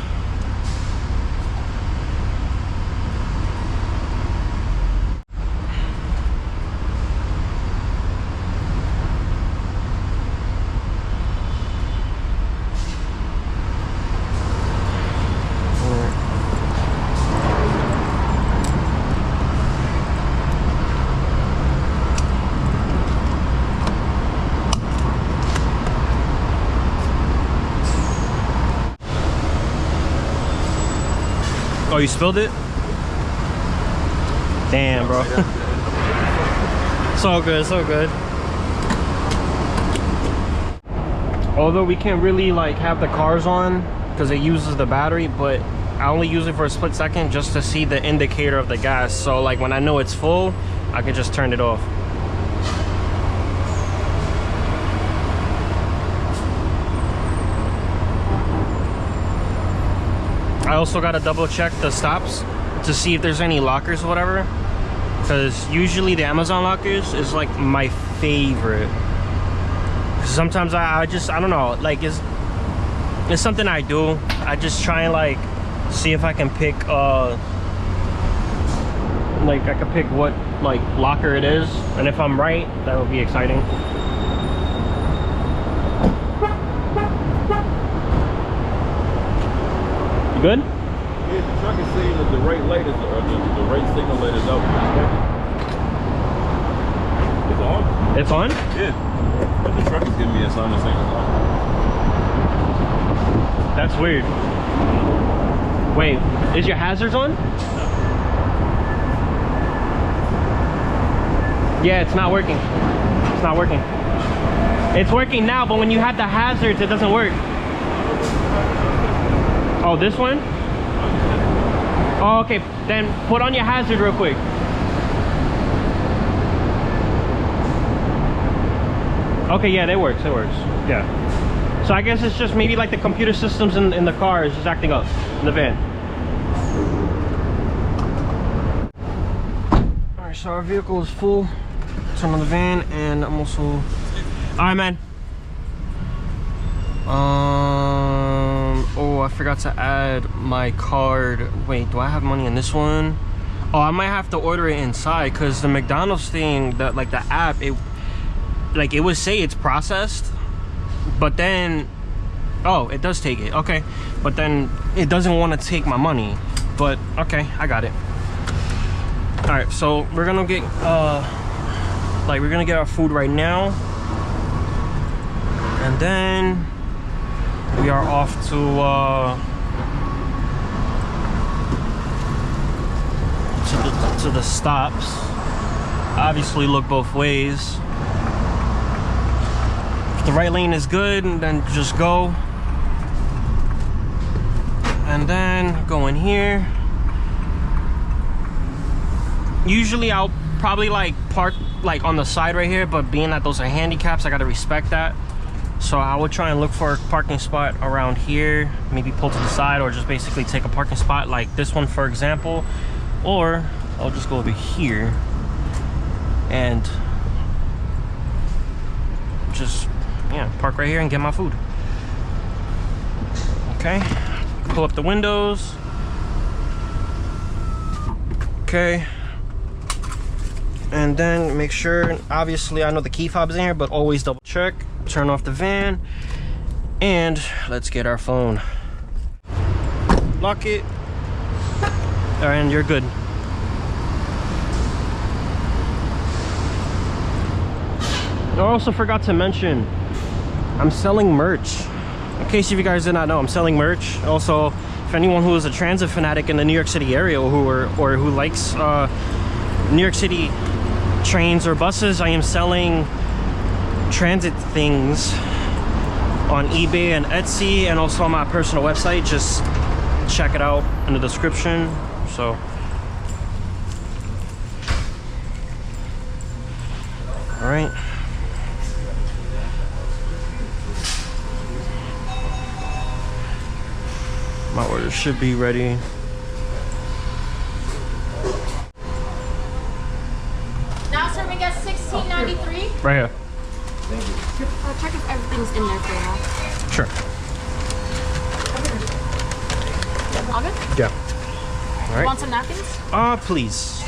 Oh, you spilled it? Damn, bro. So good, so good. Although we can't really like have the cars on because it uses the battery, but I only use it for a split second just to see the indicator of the gas. So like when I know it's full, I can just turn it off. I also gotta double check the stops to see if there's any lockers or whatever, because usually the Amazon lockers is like my favorite. Sometimes I don't know, like it's something I do. I just try and like see if I can pick like I can pick what like locker it is, and if I'm right, that would be exciting. You good? Yeah, the truck is saying that the right light is, or the right signal light is out. It's on? It's on? Yeah. But the truck is giving me a sign saying it's on. That's weird. Wait, is your hazards on? Yeah, it's not working. It's not working. It's working now, but when you have the hazards, it doesn't work. Oh, this one? Oh, okay. Then put on your hazard real quick. Okay, yeah, that works. It works. Yeah. So I guess it's just maybe like the computer systems in the car is just acting up in the van. All right, so our vehicle is full. Turn on the van, and I'm also. All right, man. Oh, I forgot to add my card. Wait, do I have money in this one? Oh, I might have to order it inside, because the McDonald's thing, that like the app, it would say it's processed, but then it does take it. Okay, but then it doesn't want to take my money. But okay, I got it. All right, so we're gonna get we're gonna get our food right now, and then we are off to the stops. Obviously look both ways. If the right lane is good, and then just go, and then go in here. Usually I'll probably like park like on the side right here, but being that those are handicaps, I gotta respect that. So I would try and look for a parking spot around here, maybe pull to the side, or just basically take a parking spot like this one, for example. Or I'll just go over here and just, yeah, park right here and get my food. Okay, pull up the windows. Okay, and then make sure, obviously I know the key fob's in here, but always double check. Turn off the van, and let's get our phone. Lock it. All right, and you're good. I also forgot to mention, I'm selling merch. In case if you guys did not know, I'm selling merch. Also, if anyone who is a transit fanatic in the New York City area, or who likes New York City trains or buses, I am selling transit things on eBay and Etsy, and also on my personal website. Just check it out in the description. So all right, my order should be ready. Now serving at $16.93. Right here. Check if everything's in there for you. Sure. All good? Yeah. All right. Want some napkins? Please.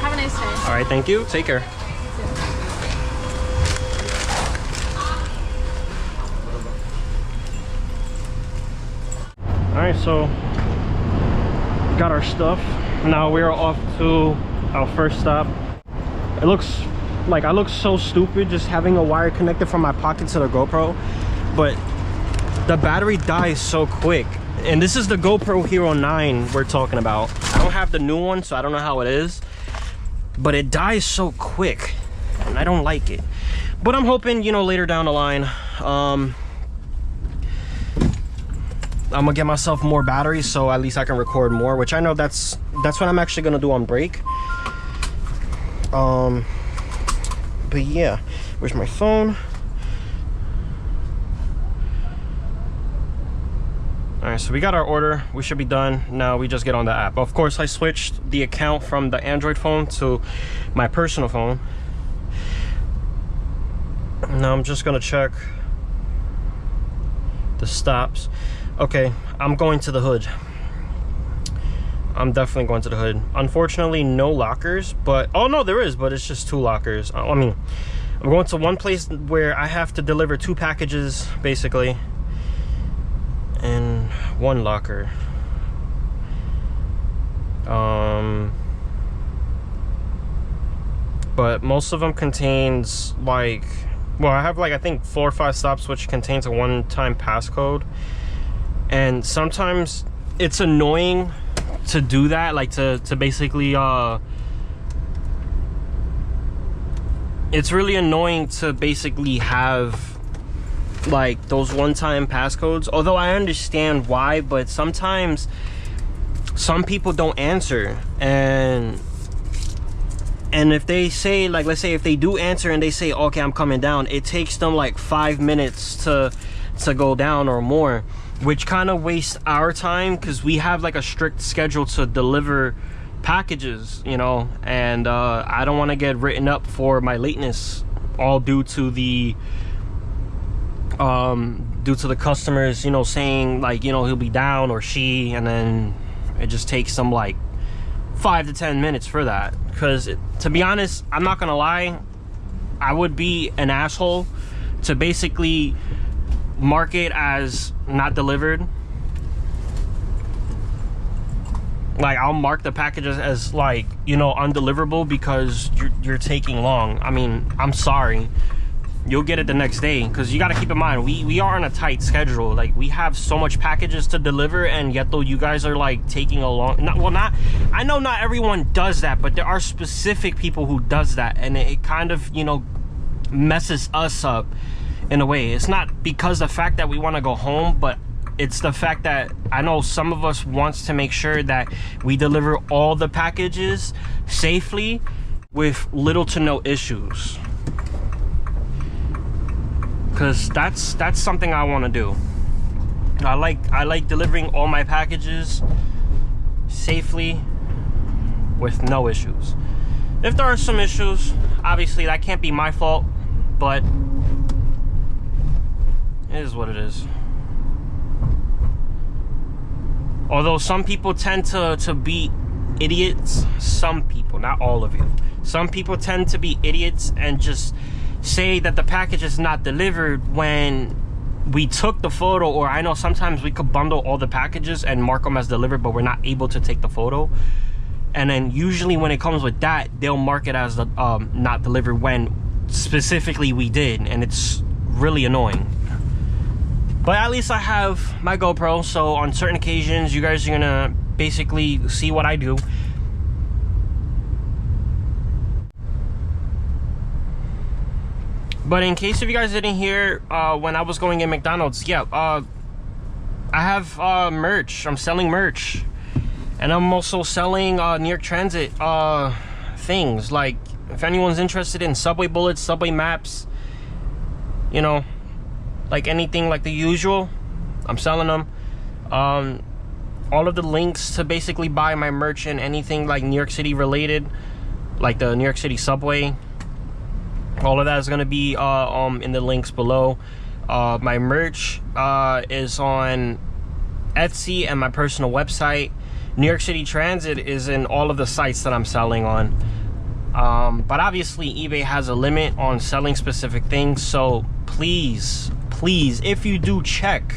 Have a nice day. All right, thank you. Take care. All right, so got our stuff. Now we're off to our first stop. It looks like I look so stupid just having a wire connected from my pocket to the GoPro, but the battery dies so quick. And this is the GoPro Hero 9 we're talking about. I don't have the new one, so I don't know how it is, but it dies so quick and I don't like it. But I'm hoping, you know, later down the line, I'm gonna get myself more batteries so at least I can record more, which I know that's what I'm actually gonna do on break. But yeah, where's my phone? All right, so we got our order. We should be done. Now we just get on the app. Of course, I switched the account from the Android phone to my personal phone. Now I'm just gonna check the stops. Okay, I'm going to the hood. I'm definitely going to the hood. Unfortunately, no lockers, but oh no, there is, but it's just 2 lockers. I mean, I'm going to one place where I have to deliver 2 packages basically, and 1 locker. But most of them contains like, well, I have like I think 4 or 5 stops which contains a one-time passcode, and sometimes it's annoying to do that, like to basically it's really annoying to basically have like those one-time passcodes, although I understand why, but sometimes some people don't answer, and if they say, like, let's say if they do answer and they say, okay, I'm coming down, it takes them like 5 minutes to go down or more, which kind of wastes our time because we have like a strict schedule to deliver packages, you know, and I don't want to get written up for my lateness, all due to the customers, you know, saying like, you know, he'll be down or she, and then it just takes them like 5 to 10 minutes for that. Because to be honest, I'm not gonna lie, I would be an asshole to basically mark it as not delivered. Like, I'll mark the packages as like, you know, undeliverable because you're taking long. I mean, I'm sorry, you'll get it the next day, because you got to keep in mind, we are on a tight schedule. Like, we have so much packages to deliver, and yet though you guys are like taking a long, I know not everyone does that, but there are specific people who does that, and it kind of, you know, messes us up in a way. It's not because the fact that we want to go home, but it's the fact that I know some of us wants to make sure that we deliver all the packages safely with little to no issues, because that's something I want to do. I like delivering all my packages safely with no issues. If there are some issues, obviously that can't be my fault, but it is what it is. Although some people tend to be idiots, some people, not all of you, some people tend to be idiots and just say that the package is not delivered when we took the photo. Or I know sometimes we could bundle all the packages and mark them as delivered, but we're not able to take the photo. And then usually when it comes with that, they'll mark it as the not delivered when specifically we did, and it's really annoying. But at least I have my GoPro, so on certain occasions you guys are gonna basically see what I do. But in case if you guys didn't hear, when I was going in McDonald's, yeah, I have merch. I'm selling merch. And I'm also selling New York Transit things. Like, if anyone's interested in subway bullets, subway maps, you know, like anything like the usual, I'm selling them. All of the links to basically buy my merch and anything like New York City related, like the New York City subway, all of that is going to be in the links below. My merch is on Etsy and my personal website. New York City Transit is in all of the sites that I'm selling on. But obviously eBay has a limit on selling specific things, so please, if you do check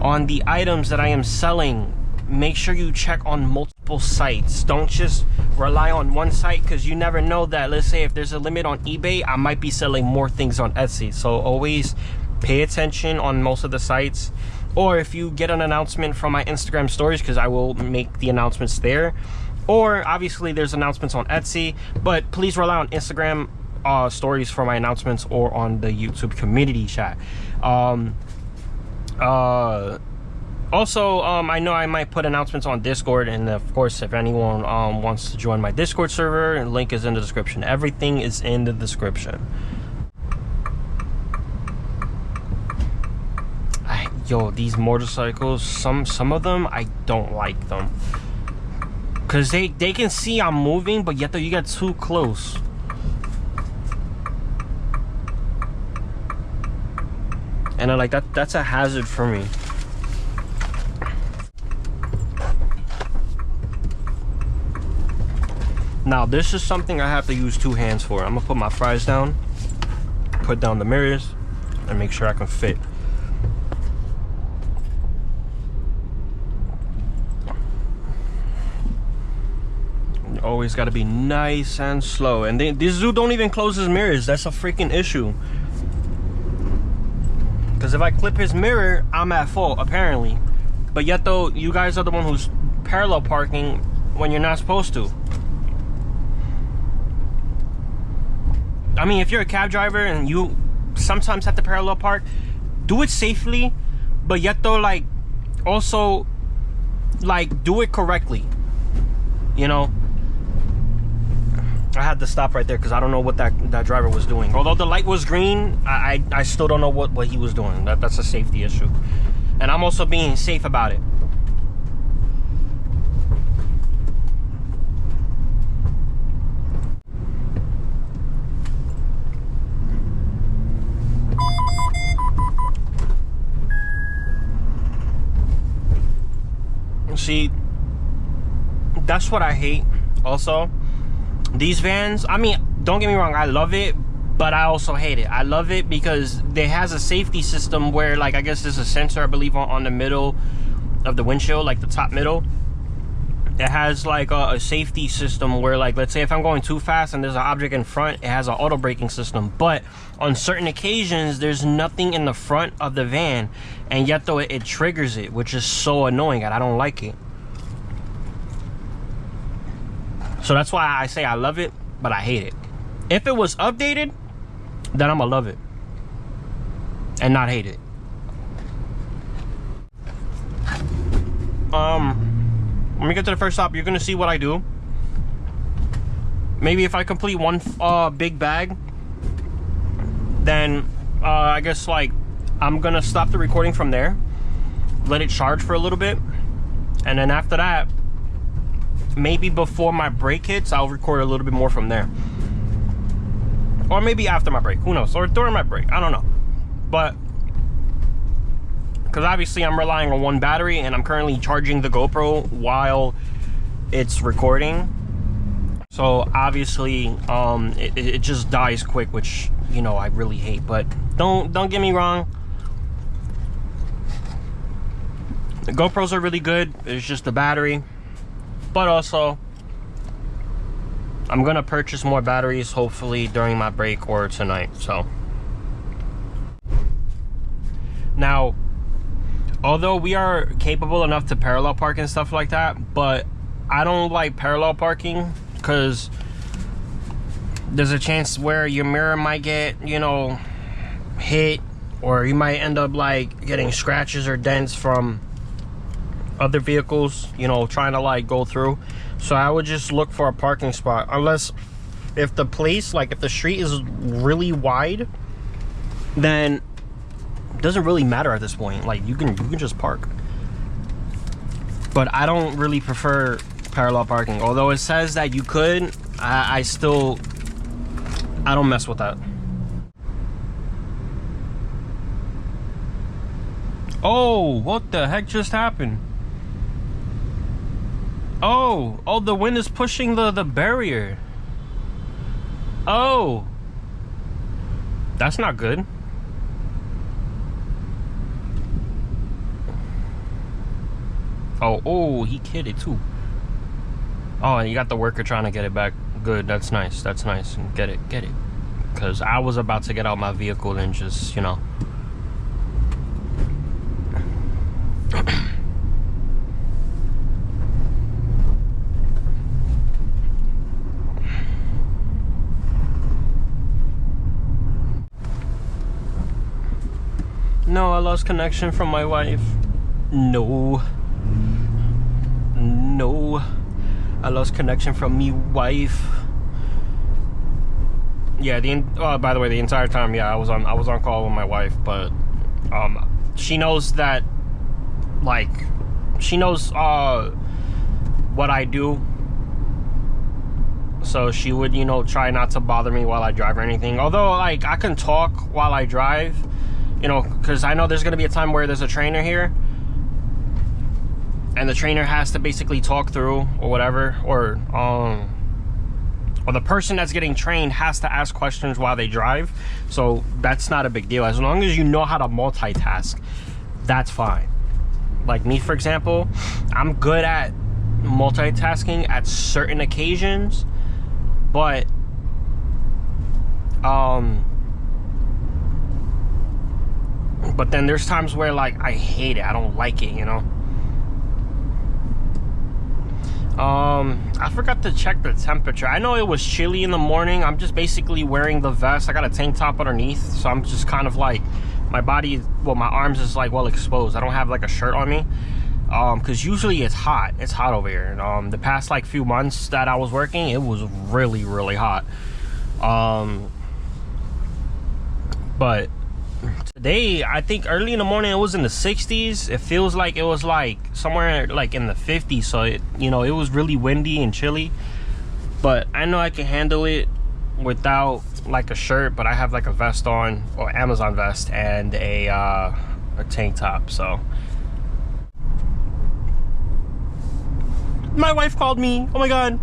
on the items that I am selling, make sure you check on multiple sites. Don't just rely on one site, because you never know that, let's say if there's a limit on eBay, I might be selling more things on Etsy. So always pay attention on most of the sites. Or if you get an announcement from my Instagram stories, because I will make the announcements there. Or obviously there's announcements on Etsy, but please rely on Instagram stories for my announcements, or on the YouTube community chat. Also, I know I might put announcements on Discord, and of course if anyone wants to join my Discord server, the link is in the description. Everything is in the description. Yo, these motorcycles, some of them, I don't like them, because they can see I'm moving, but yet though you get too close. And I like that's a hazard for me. Now this is something I have to use two hands for. I'm gonna put my fries down, put down the mirrors, and make sure I can fit. Always got to be nice and slow. And this dude don't even close his mirrors. That's a freaking issue. Because if I clip his mirror, I'm at fault apparently. But yet though, you guys are the one who's parallel parking when you're not supposed to. I mean, if you're a cab driver and you sometimes have to parallel park, do it safely. But yet though, like, also, like, do it correctly. You know, I had to stop right there because I don't know what that driver was doing. Although the light was green, I still don't know what he was doing. That's a safety issue. And I'm also being safe about it. See, that's what I hate also. These vans, I mean, don't get me wrong, I love it, but I also hate it. I love it because it has a safety system where, like, I guess there's a sensor, I believe, on the middle of the windshield, like the top middle. It has like a safety system where, like, let's say if I'm going too fast and there's an object in front, it has an auto braking system. But on certain occasions, there's nothing in the front of the van, and yet though it triggers it, which is so annoying, and I don't like it. So that's why I say I love it, but I hate it. If it was updated, then I'm gonna love it and not hate it. When we get to the first stop, you're gonna see what I do. maybe if I complete one big bag, then I guess like I'm gonna stop the recording from there, let it charge for a little bit, and then after that, maybe before my break hits, I'll record a little bit more from there. Or maybe after my break, who knows, or during my break, I don't know. But because obviously I'm relying on one battery and I'm currently charging the GoPro while it's recording, so obviously it just dies quick, which, you know, I really hate. But don't get me wrong, the GoPros are really good, it's just the battery. But also I'm gonna purchase more batteries hopefully during my break or tonight. So now, although we are capable enough to parallel park and stuff like that, but I don't like parallel parking because there's a chance where your mirror might get, you know, hit, or you might end up like getting scratches or dents from other vehicles, you know, trying to like go through. So I would just look for a parking spot, unless if the place, like if the street is really wide, then it doesn't really matter at this point. Like you can just park. But I don't really prefer parallel parking, although it says that you could. I don't mess with that. Oh, what the heck just happened? Oh, the wind is pushing the barrier. Oh, that's not good. Oh, he hit it too. Oh, and you got the worker trying to get it back. Good, that's nice, that's nice. Get it. Because I was about to get out my vehicle and just, you know. No, I lost connection from my wife. No, I lost connection from me wife. Yeah, by the way, the entire time, yeah, I was on call with my wife, but she knows that, like, she knows what I do, so she would, you know, try not to bother me while I drive or anything. Although, like, I can talk while I drive, you know, because I know there's gonna be a time where there's a trainer here and the trainer has to basically talk through or whatever, or the person that's getting trained has to ask questions while they drive. So that's not a big deal. As long as you know how to multitask, that's fine. Like me, for example, I'm good at multitasking at certain occasions, but then there's times where, like, I hate it. I don't like it, you know. I forgot to check the temperature. I know it was chilly in the morning. I'm just basically wearing the vest. I got a tank top underneath, so I'm just kind of like, my body, well, my arms is like well exposed. I don't have like a shirt on me, because usually it's hot over here. The past like few months that I was working, it was really hot. But today, I think early in the morning it was in the 60s. It feels like it was like somewhere like in the 50s, so it, you know, it was really windy and chilly. But I know I can handle it without like a shirt, but I have like a vest on, or Amazon vest, and a tank top. So my wife called me. Oh my god.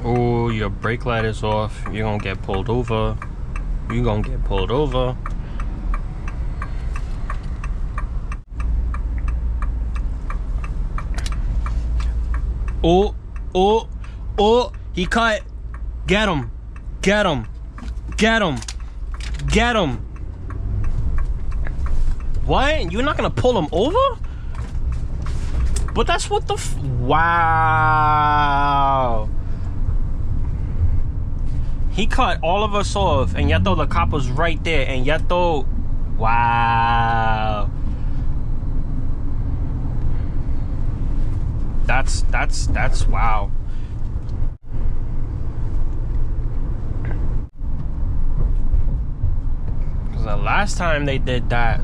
Oh, your brake light is off. You're gonna get pulled over. You're gonna get pulled over. Oh, he cut. Get him. What? You're not gonna pull him over? But that's what the wow. He cut all of us off, and yet though the cop was right there, and yet though, wow. That's wow. Because the last time they did that,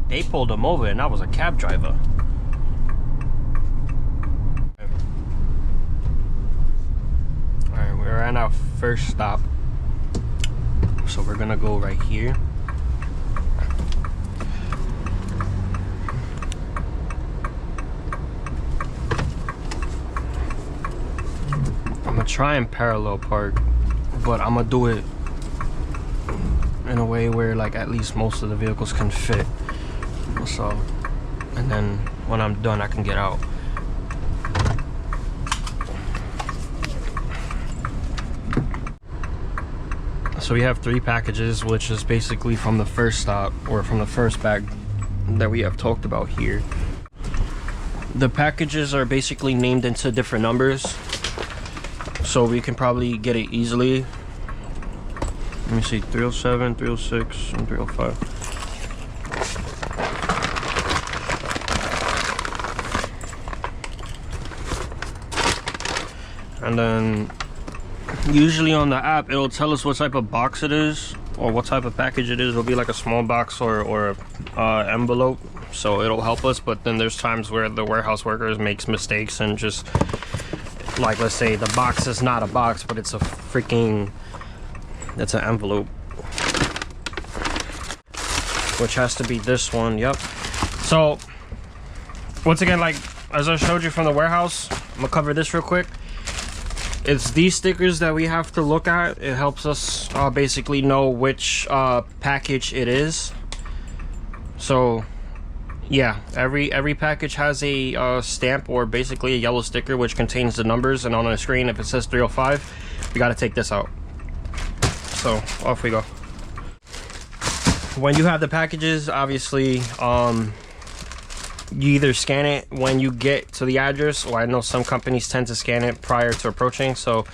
they pulled him over, and that was a cab driver. Alright, we're at our first stop. So we're gonna go right here. I'm gonna try and parallel park, but I'm gonna do it in a way where like at least most of the vehicles can fit. So, and then when I'm done, I can get out. So we have 3 packages, which is basically from the first stop, or from the first bag that we have talked about here. The packages are basically named into different numbers, so we can probably get it easily. Let me see, 307, 306, and 305. And then usually on the app it'll tell us what type of box it is or what type of package it is. It'll be like a small box or envelope, so it'll help us. But then there's times where the warehouse workers makes mistakes and just, like, let's say the box is not a box, but it's a freaking, it's an envelope, which has to be this one. Yep. So once again, like as I showed you from the warehouse, I'm gonna cover this real quick. It's these stickers that we have to look at. It helps us basically know which package it is. So yeah, every package has a stamp, or basically a yellow sticker, which contains the numbers, and on the screen if it says 305, we got to take this out. So off we go. When you have the packages, obviously you either scan it when you get to the address, or I know some companies tend to scan it prior to approaching. So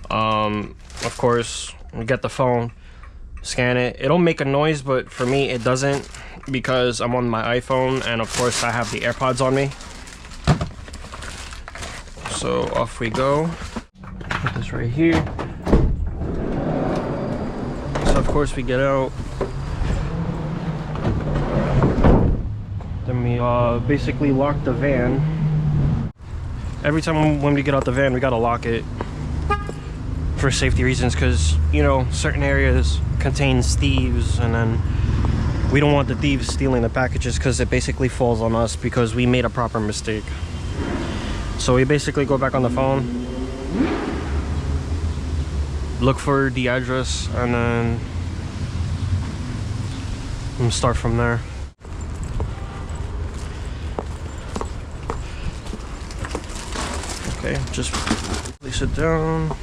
of course you get the phone, scan it. It'll make a noise, but for me it doesn't, because I'm on my iPhone, and of course I have the AirPods on me. So off we go. Put this right here. So of course we get out. Then we basically lock the van. Every time when we get out the van, we gotta lock it for safety reasons, because, you know, certain areas contains thieves, and then we don't want the thieves stealing the packages, because it basically falls on us because we made a proper mistake. So we basically go back on the phone, look for the address, and then start from there. Okay, just place it down,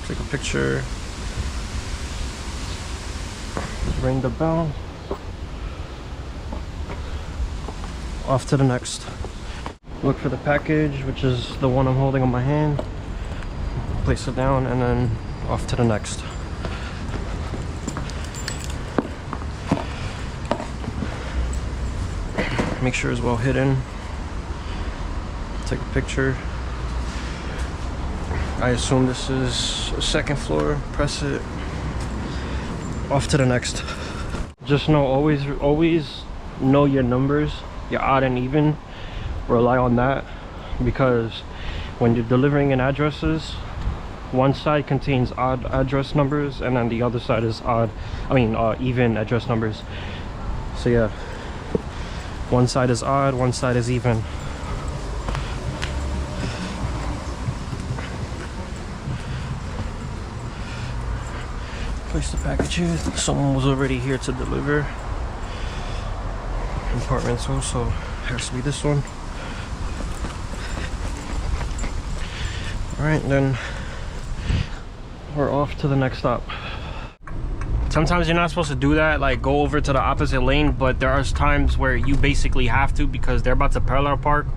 take a picture, ring the bell, off to the next. Look for the package, which is the one I'm holding on my hand, place it down, and then off to the next. Make sure it's well hidden, take a picture. I assume this is a second floor, press it, off to the next. Just know, always know your numbers, your odd and even, rely on that, because when you're delivering in addresses, one side contains odd address numbers, and then the other side is even address numbers. So yeah, one side is odd, one side is even. Place the package here. Someone was already here to deliver. Compartments also has to be this one. Alright, then we're off to the next stop. Sometimes you're not supposed to do that, like go over to the opposite lane, but there are times where you basically have to because they're about to parallel park,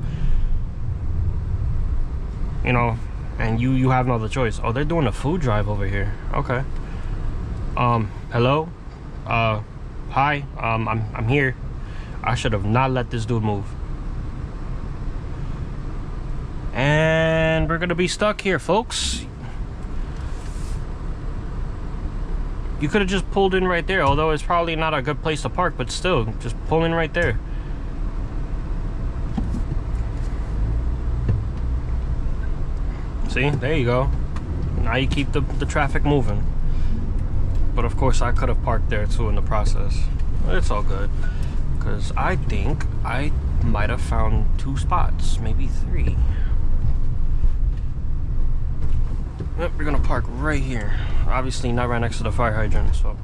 you know, and you have no other choice. Oh, they're doing a food drive over here. Okay. Hello? Hi, I'm here. I should have not let this dude move. And we're gonna be stuck here, folks. You could have just pulled in right there, although it's probably not a good place to park, but still, just pull in right there. See, there you go. Now you keep the traffic moving. But of course, I could have parked there too in the process. It's all good, because I think I might have found 2 spots, maybe 3. Yep, we're gonna park right here. Obviously not right next to the fire hydrant, so.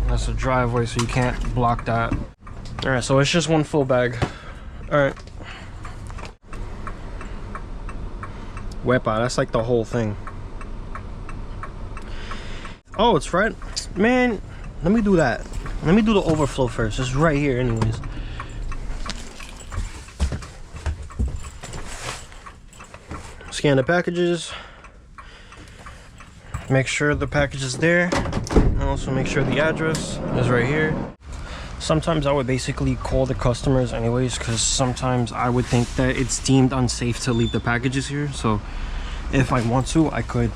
That's a driveway, so you can't block that. All right, so it's just 1 full bag. All right. Wepa, that's like the whole thing. Oh, it's right. Man, let me do that. Let me do the overflow first. It's right here anyways. Scan the packages. Make sure the package is there. And also make sure the address is right here. Sometimes I would basically call the customers anyways, because sometimes I would think that it's deemed unsafe to leave the packages here. So if I want to, I could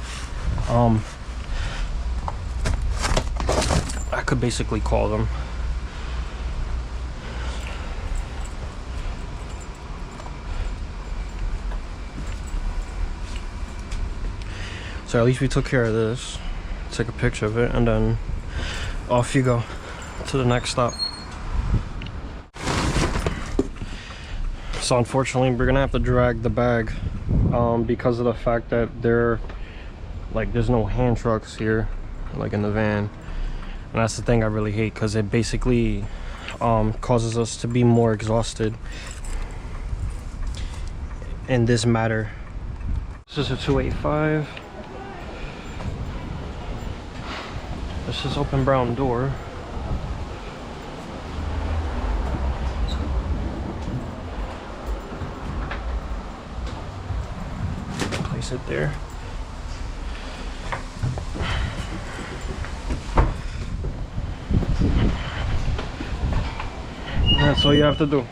basically call them. So at least we took care of this. Take a picture of it and then off you go to the next stop. So unfortunately we're gonna have to drag the bag because of the fact that there's no hand trucks here like in the van. And that's the thing I really hate, because it basically causes us to be more exhausted in this matter. This is a 285. This is open brown door. Place it there. That's all you have to do.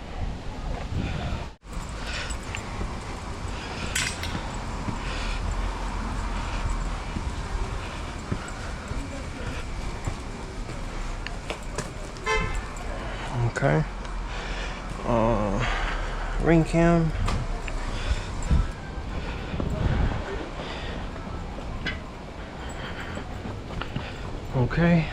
Okay. Ring cam. Okay.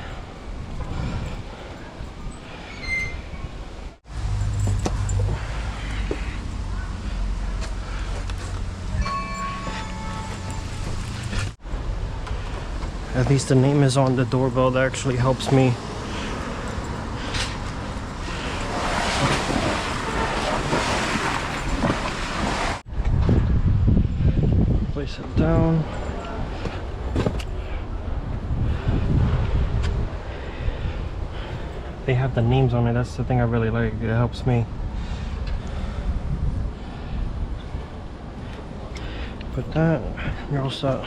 At least the name is on the doorbell. That actually helps me. Place it down. They have the names on it. That's the thing I really like. It helps me. Put that. You're all set.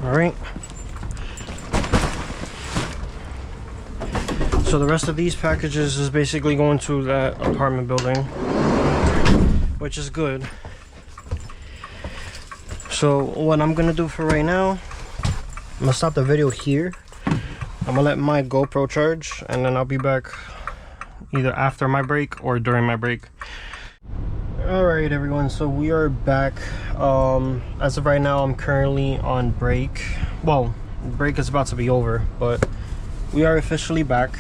All right. So the rest of these packages is basically going to that apartment building, which is good. So what I'm gonna do for right now, I'm gonna stop the video here. I'm gonna let my GoPro charge, and then I'll be back either after my break or during my break. All right, everyone, so we are back. As of right now, I'm currently on break. Well, break is about to be over, but we are officially back.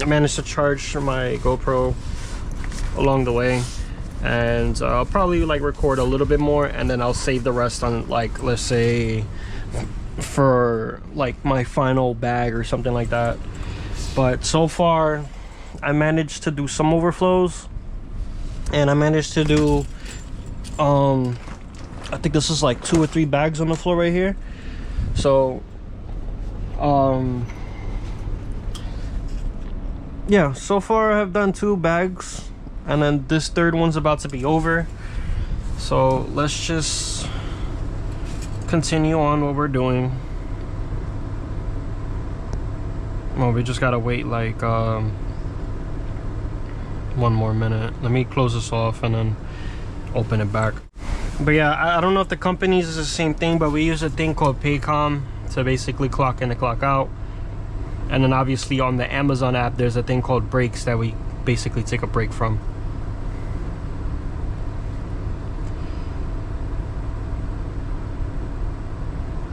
I managed to charge my GoPro along the way, and I'll probably like record a little bit more, and then I'll save the rest on, like, let's say for like my final bag or something like that. But so far I managed to do some overflows, and I managed to do I think this is like 2 or 3 bags on the floor right here. So yeah, so far I have done 2 bags, and then this 3rd one's about to be over. So let's just continue on what we're doing. Well, we just gotta wait like 1 more minute. Let me close this off and then open it back. But yeah, I don't know if the companies is the same thing, but we use a thing called Paycom to basically clock in and clock out. And then obviously on the Amazon app, there's a thing called breaks that we basically take a break from.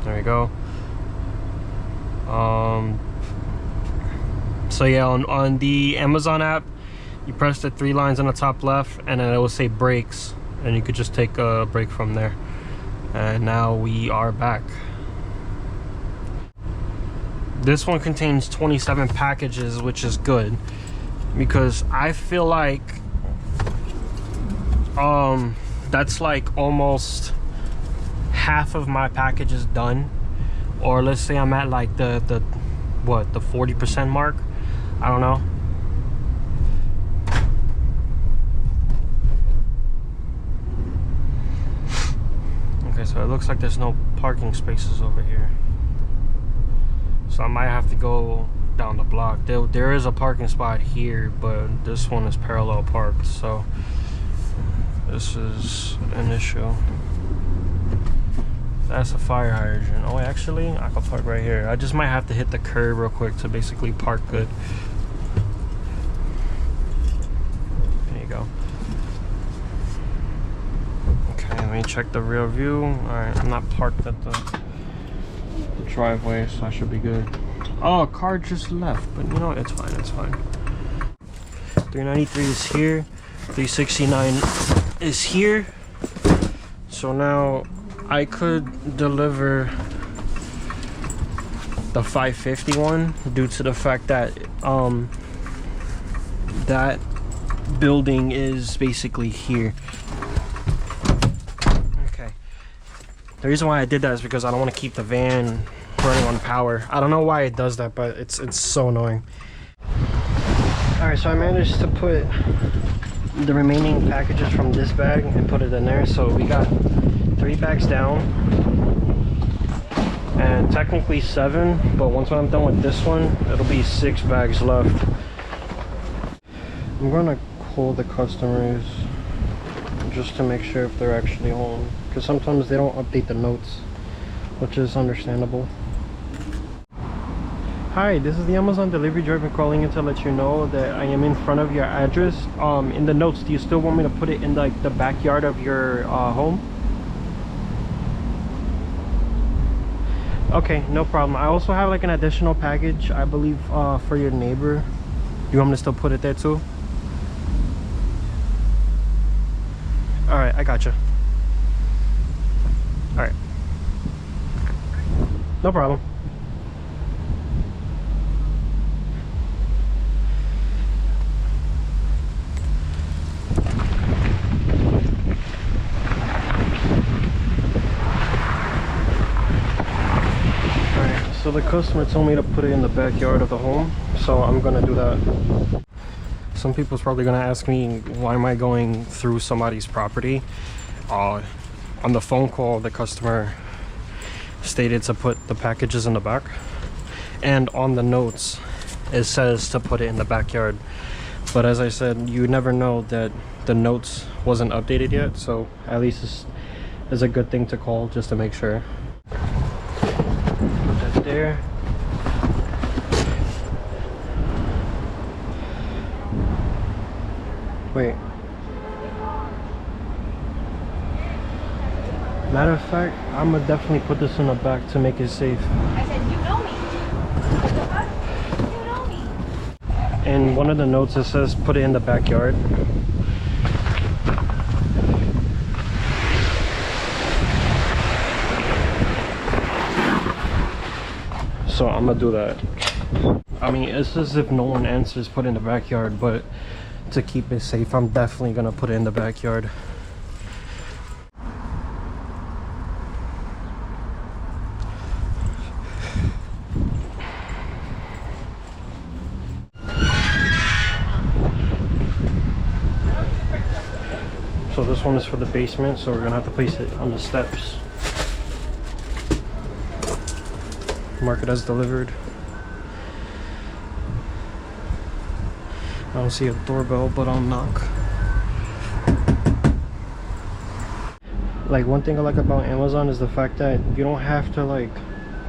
There we go. So yeah, on the Amazon app, you press the 3 lines on the top left, and then it will say breaks, and you could just take a break from there. And now we are back. This one contains 27 packages, which is good, because I feel like that's like almost half of my packages done. Or let's say I'm at like the 40% mark. I don't know. Okay, so it looks like there's no parking spaces over here, so I might have to go down the block. There is a parking spot here, but this one is parallel parked, so this is an issue. That's a fire hydrant. Oh, actually, I can park right here. I just might have to hit the curb real quick to basically park good. There you go. Okay, let me check the rear view. Alright, I'm not parked at the driveway, so I should be good. Oh, a car just left, but you know what? It's fine, it's fine. 393 is here. 369 is here. So now I could deliver the 551 due to the fact that that building is basically here. Okay. The reason why I did that is because I don't want to keep the van running on power. I don't know why it does that, but it's so annoying. Alright, so I managed to put the remaining packages from this bag and put it in there. So we got 3 bags down, and technically 7, but once I'm done with this one, it'll be 6 bags left. I'm gonna call the customers just to make sure if they're actually home, because sometimes they don't update the notes, which is understandable. Hi, this is the Amazon delivery driver calling in to let you know that I am in front of your address. In the notes, do you still want me to put it in like the backyard of your home? Okay, no problem. I also have like an additional package, I believe, for your neighbor. You want me to still put it there too? All right, I gotcha. All right, no problem. So the customer told me to put it in the backyard of the home, so I'm gonna do that. Some people's probably gonna ask me, why am I going through somebody's property? On the phone call, the customer stated to put the packages in the back, and on the notes it says to put it in the backyard. But as I said, you never know that the notes wasn't updated yet, so at least it's a good thing to call just to make sure. There. Wait. Matter of fact, I'm gonna definitely put this in the back to make it safe. I said, you know me. What the fuck? You know me. In one of the notes it says put it in the backyard. So I'm gonna do that. I mean, it's as if no one answers put in the backyard, but to keep it safe, I'm definitely gonna put it in the backyard. So this one is for the basement, so we're gonna have to place it on the steps. Mark it as delivered. I don't see a doorbell, but I'll knock. Like, one thing I like about Amazon is the fact that you don't have to like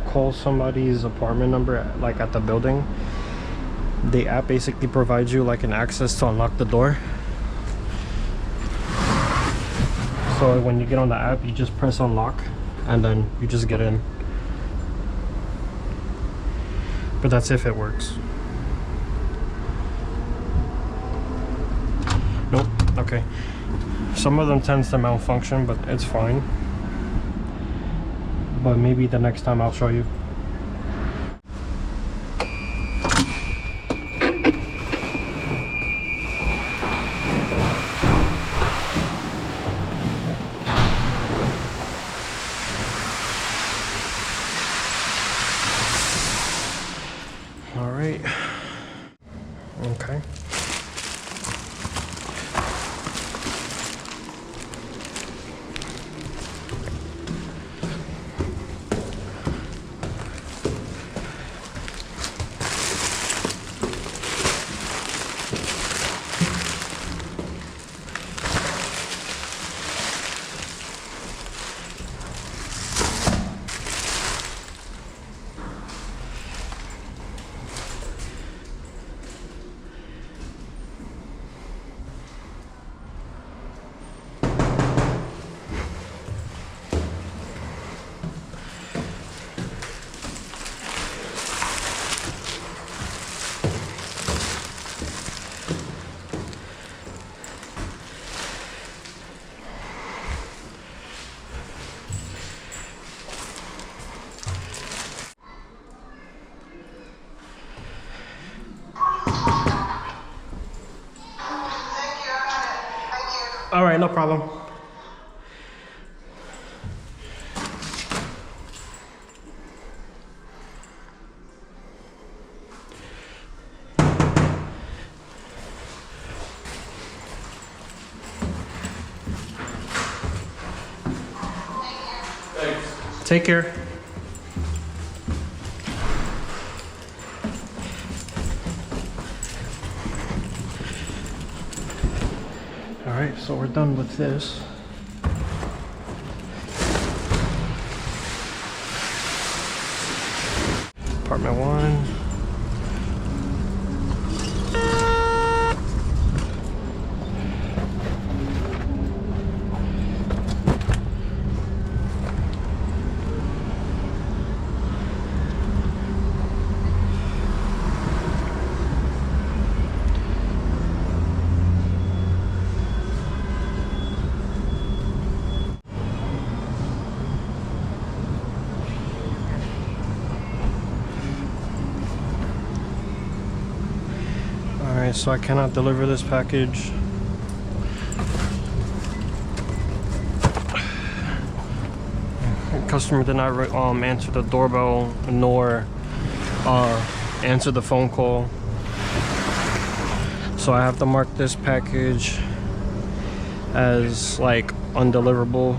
call somebody's apartment number like at the building. The app basically provides you like an access to unlock the door. So when you get on the app, you just press unlock and then you just get in. But that's if it works. Nope. Okay. Some of them tends to malfunction, but it's fine. But maybe the next time I'll show you. All right. Okay. All right, no problem. Thanks. Take care. Alright, so we're done with this. Apartment 1. Alright, so I cannot deliver this package. The customer did not answer the doorbell nor answer the phone call. So I have to mark this package as like undeliverable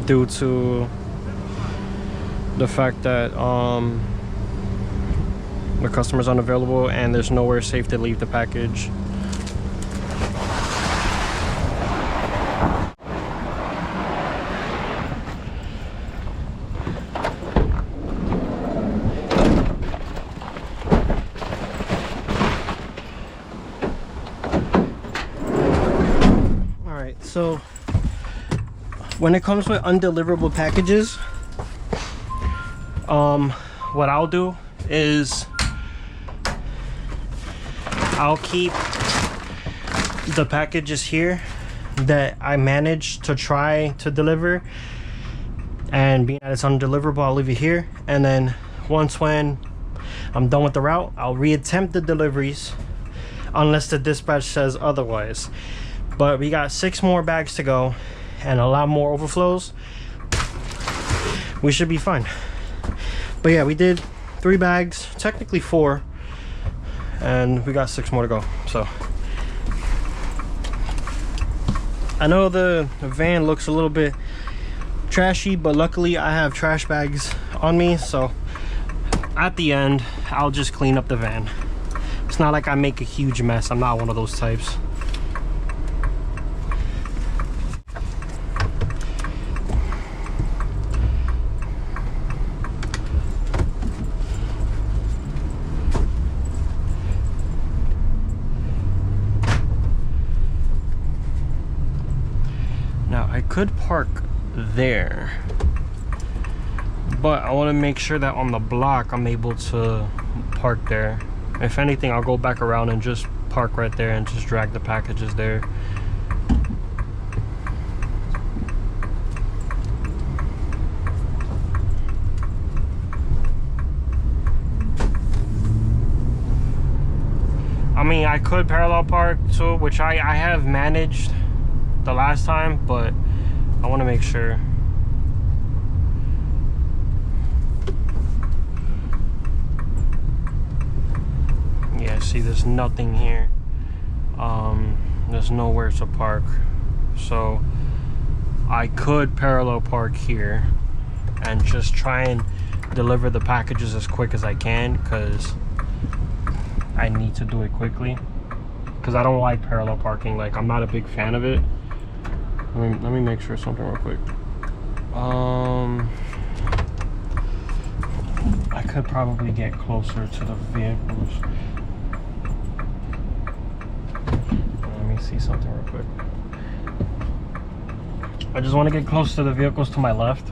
due to the fact that the customer's unavailable and there's nowhere safe to leave the package. Alright, so when it comes with undeliverable packages, what I'll do is I'll keep the packages here that I managed to try to deliver, and being that it's undeliverable, I'll leave it here. And then once when I'm done with the route. I'll reattempt the deliveries unless the dispatch says otherwise. But we got 6 more bags to go and a lot more overflows. We should be fine. But yeah, we did 3 bags, technically 4, and we got 6 more to go. So I know the van looks a little bit trashy, but luckily I have trash bags on me, so at the end I'll just clean up the van. It's not like I make a huge mess. I'm not one of those types. Now I could park there, but I want to make sure that on the block I'm able to park there. If anything, I'll go back around and just park right there and just drag the packages there. I mean, I could parallel park too, which I have managed the last time, but I want to make sure. Yeah, see, there's nothing here. There's nowhere to park, so I could parallel park here and just try and deliver the packages as quick as I can, because I need to do it quickly, because I don't like parallel parking. Like, I'm not a big fan of it. Let me make sure something real quick. I could probably get closer to the vehicles. Let me see something real quick. I just want to get close to the vehicles to my left,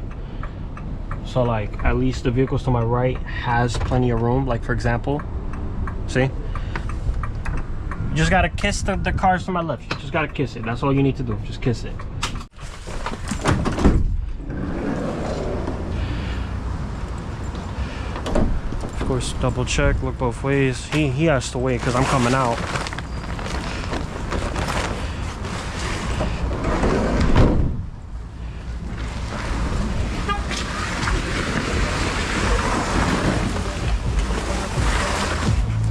so like at least the vehicles to my right has plenty of room. Like, for example, see, you just gotta kiss the cars to my left. You just gotta kiss it. That's all you need to do. Just kiss it. Of course, double check, look both ways. He has to wait because I'm coming out.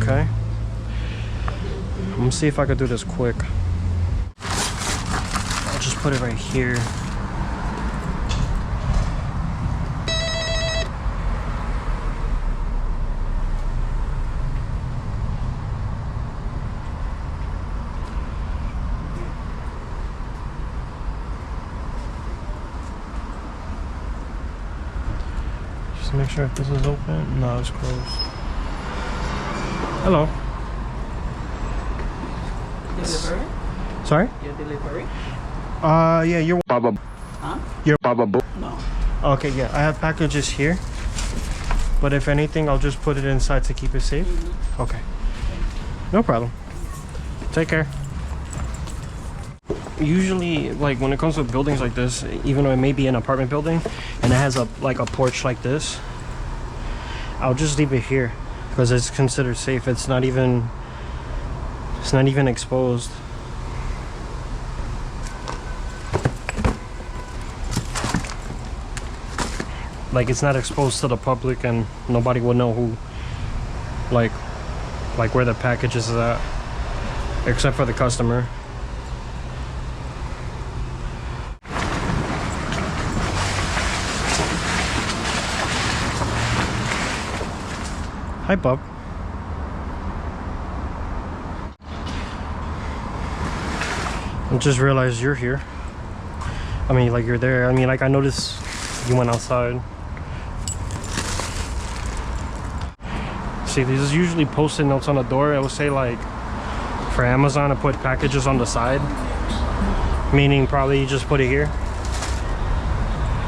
Okay. I'm gonna see if I could do this quick. I'll just put it right here. Just make sure if this is open. No, it's closed. Hello. Delivery? Sorry? Your delivery? Yeah, you're Baba. Huh? You're Baba. No. okay. Yeah, I have packages here, but if anything, I'll just put it inside to keep it safe. Okay, no problem. Take care. Usually, like, when it comes to buildings like this, even though it may be an apartment building and it has a porch like this, I'll just leave it here because it's considered safe. It's not even exposed. Like, it's not exposed to the public and nobody will know who, like where the packages is at, except for the customer. Hi, Bob. I just realized you're here. I mean, like, you're there. I mean, like, I noticed you went outside. See, there's usually post-it notes on the door. It will say, like, for Amazon to put packages on the side. Meaning probably you just put it here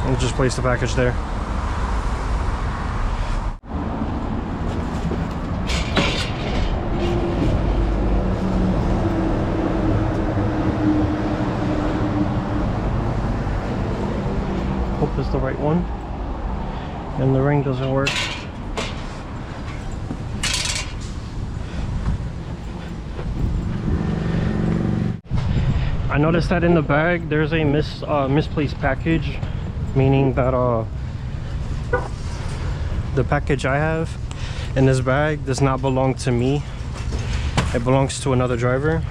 and just place the package there. Hope it's the right one and the ring doesn't work. I noticed that in the bag there's a misplaced package, meaning that the package I have in this bag does not belong to me. It belongs to another driver.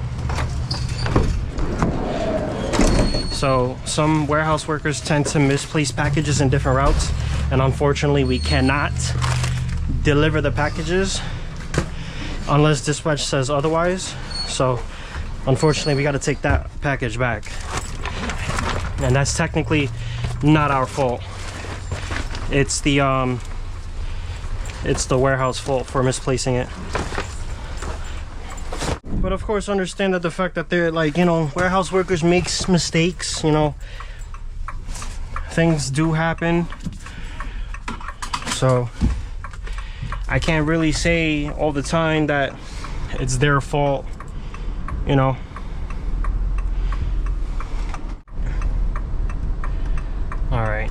So some warehouse workers tend to misplace packages in different routes, and unfortunately we cannot deliver the packages unless dispatch says otherwise. So unfortunately we got to take that package back, and that's technically not our fault. It's the warehouse fault for misplacing it. But of course understand that the fact that they're like, you know, warehouse workers makes mistakes, you know, things do happen. So I can't really say all the time that it's their fault, you know. All right,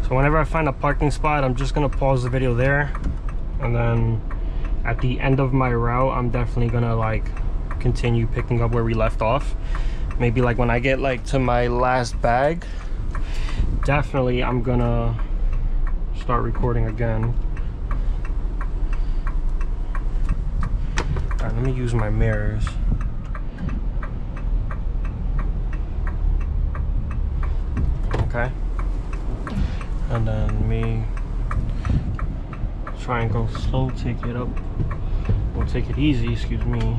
so whenever I find a parking spot, I'm just gonna pause the video there, and then at the end of my route I'm definitely gonna like continue picking up where we left off. Maybe like when I get like to my last bag, definitely I'm gonna start recording again. All right, let me use my mirrors. Okay, and then me try and go slow, take it up, or take it easy, excuse me,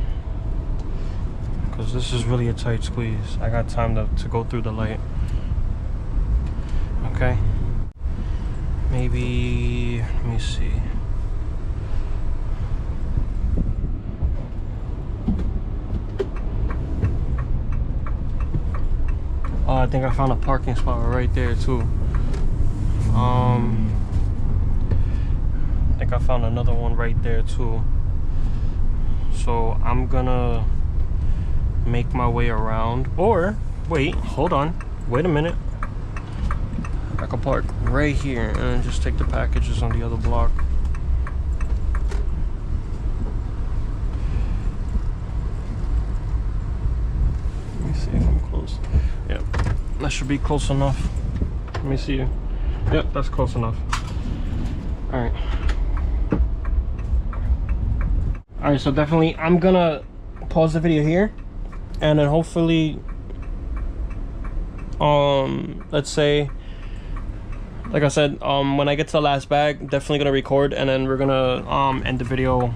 because this is really a tight squeeze. I got time to go through the light. Okay, maybe, let me see. Oh, I think I found a parking spot right there too. I think I found another one right there too. So I'm gonna make my way around, or wait, hold on, wait a minute. I could park right here and just take the packages on the other block. Let me see if I'm close. Yep, that should be close enough. Let me see. Yep, that's close enough. All right. All right, so definitely I'm gonna pause the video here, and then hopefully let's say, like I said, when I get to the last bag, definitely gonna record, and then we're gonna end the video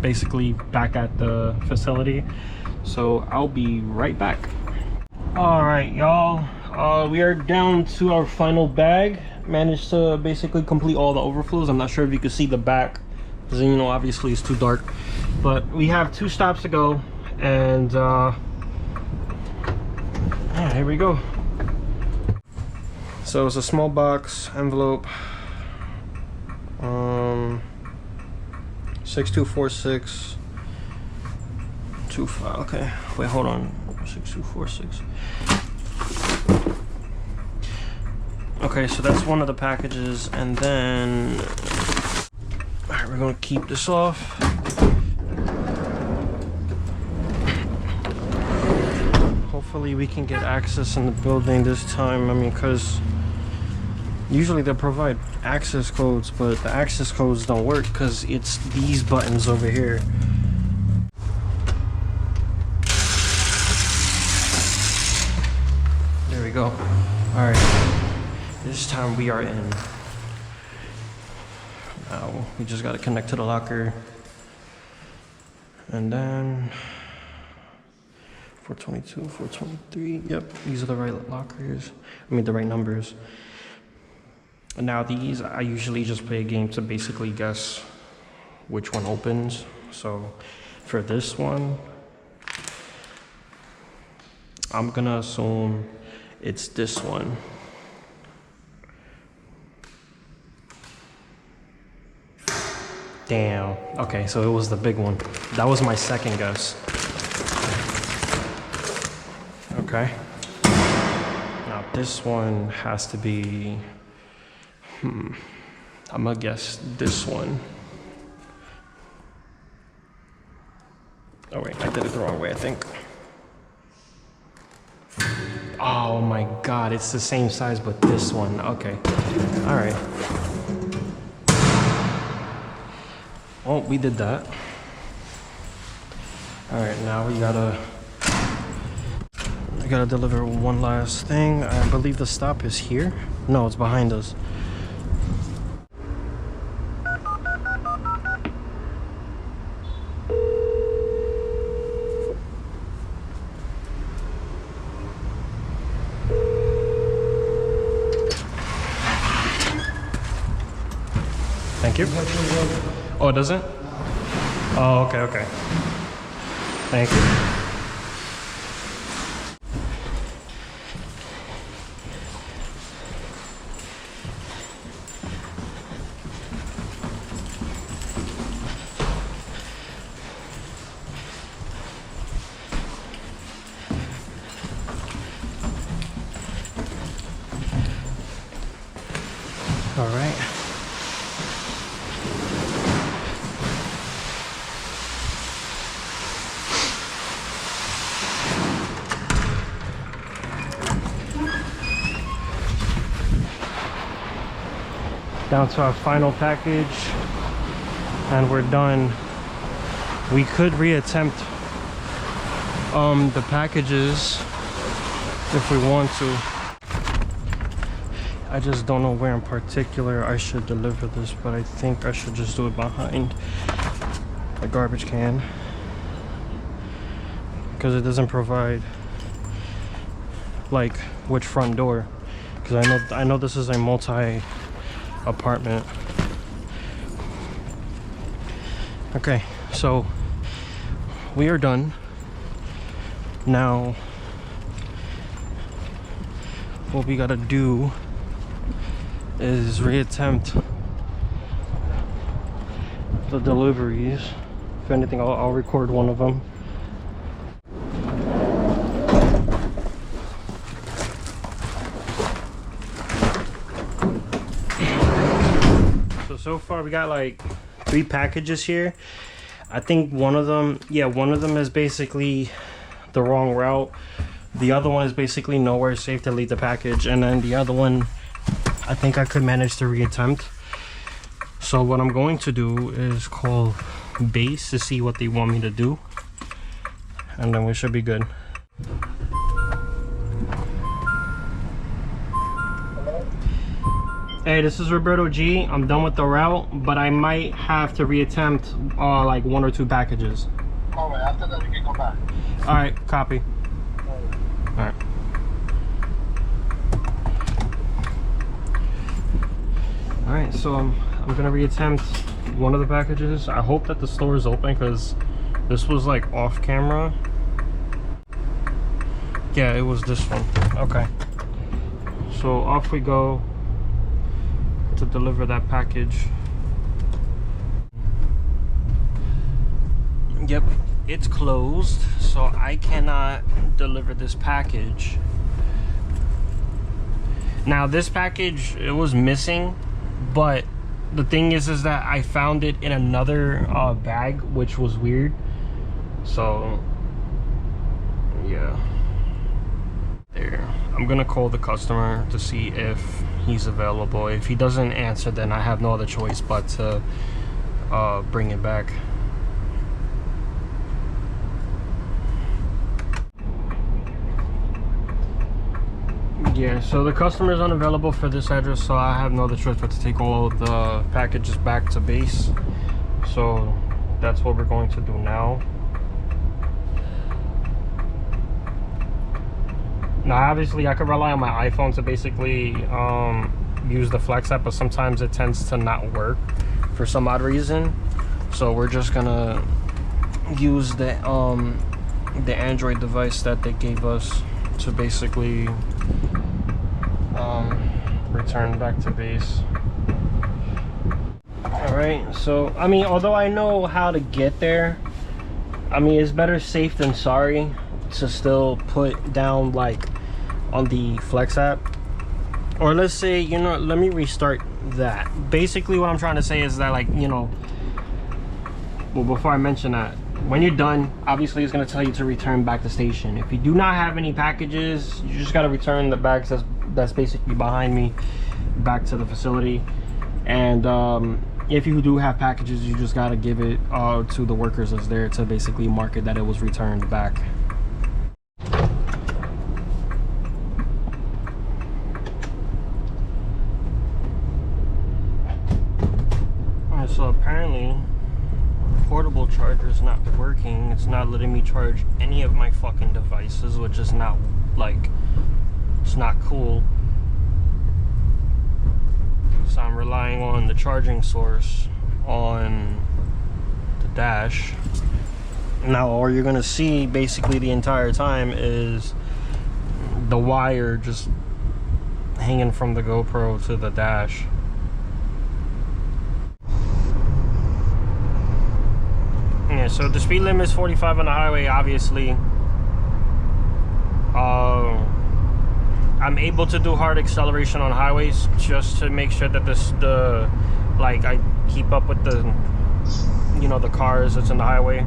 basically back at the facility. So I'll be right back. All right, y'all, we are down to our final bag. Managed to basically complete all the overflows. I'm not sure if you can see the back, because, you know, obviously it's too dark, but we have 2 stops to go, and yeah, here we go. So it's a small box envelope, 624625. Okay, wait, hold on. 6246. Okay, so that's one of the packages, and then all right, we're gonna keep this off. Hopefully we can get access in the building this time. I mean, because usually they provide access codes, but the access codes don't work because it's these buttons over here. There we go. All right. This time we are in. Now we just got to connect to the locker, and then 422, 423. Yep, these are the right lockers. I mean the right numbers. And now these, I usually just play a game to basically guess which one opens. So for this one, I'm gonna assume it's this one. Damn. Okay, so it was the big one. That was my second guess. Okay. Now this one has to be, I'm gonna guess this one. Oh wait, I did it the wrong way, I think. Oh my god, it's the same size but this one. Okay. Alright. Oh, we did that. Alright, now we gotta deliver one last thing. I believe the stop is here. No, it's behind us. Thank you. Oh, it doesn't? Oh, okay, okay. Thank you. All right. Down to our final package, and we're done. We could reattempt the packages if we want to. I just don't know where in particular I should deliver this, but I think I should just do it behind a garbage can, because it doesn't provide like which front door, because I know this is a multi apartment. Okay, so we are done. Now what we gotta do is reattempt the deliveries. If anything, I'll record one of them. So far we got like 3 packages here. I think one of them is basically the wrong route. The other one is basically nowhere safe to leave the package, and then the other one I think I could manage to reattempt. So what I'm going to do is call base to see what they want me to do, and then we should be good. Hey, this is Roberto G. I'm done with the route, but I might have to reattempt like 1 or 2 packages. Alright, after that you can come back. Alright, copy. Alright. Alright, so I'm gonna reattempt one of the packages. I hope that the store is open, because this was like off camera. Yeah, it was this one. Okay. So off we go to deliver that package. Yep, it's closed, so I cannot deliver this package. Now this package, it was missing, but the thing is that I found it in another bag, which was weird. So yeah, there. I'm gonna call the customer to see if he's available. If he doesn't answer, then I have no other choice but to bring it back. Yeah, so the customer is unavailable for this address, so I have no other choice but to take all of the packages back to base. So that's what we're going to do now. Now obviously I could rely on my iPhone to basically use the Flex app, but sometimes it tends to not work for some odd reason. So we're just gonna use the Android device that they gave us to basically return back to base. Alright, so I mean, although I know how to get there, I mean, it's better safe than sorry to still put down like on the Flex app. Or let's say, you know, let me restart that. Basically what I'm trying to say is that, like, you know, well, before I mention that, when you're done, obviously it's going to tell you to return back to station. If you do not have any packages, you just got to return the bags that's basically behind me back to the facility. And if you do have packages, you just got to give it to the workers that's there to basically mark it that it was returned back. Alright, so apparently portable charger is not working. It's not letting me charge any of my fucking devices, which is not like, it's not cool. So I'm relying on the charging source on the dash. Now all you're gonna see basically the entire time is the wire just hanging from the GoPro to the dash. Yeah, so the speed limit is 45 on the highway, obviously. I'm able to do hard acceleration on highways just to make sure that like I keep up with the, you know, the cars that's in the highway.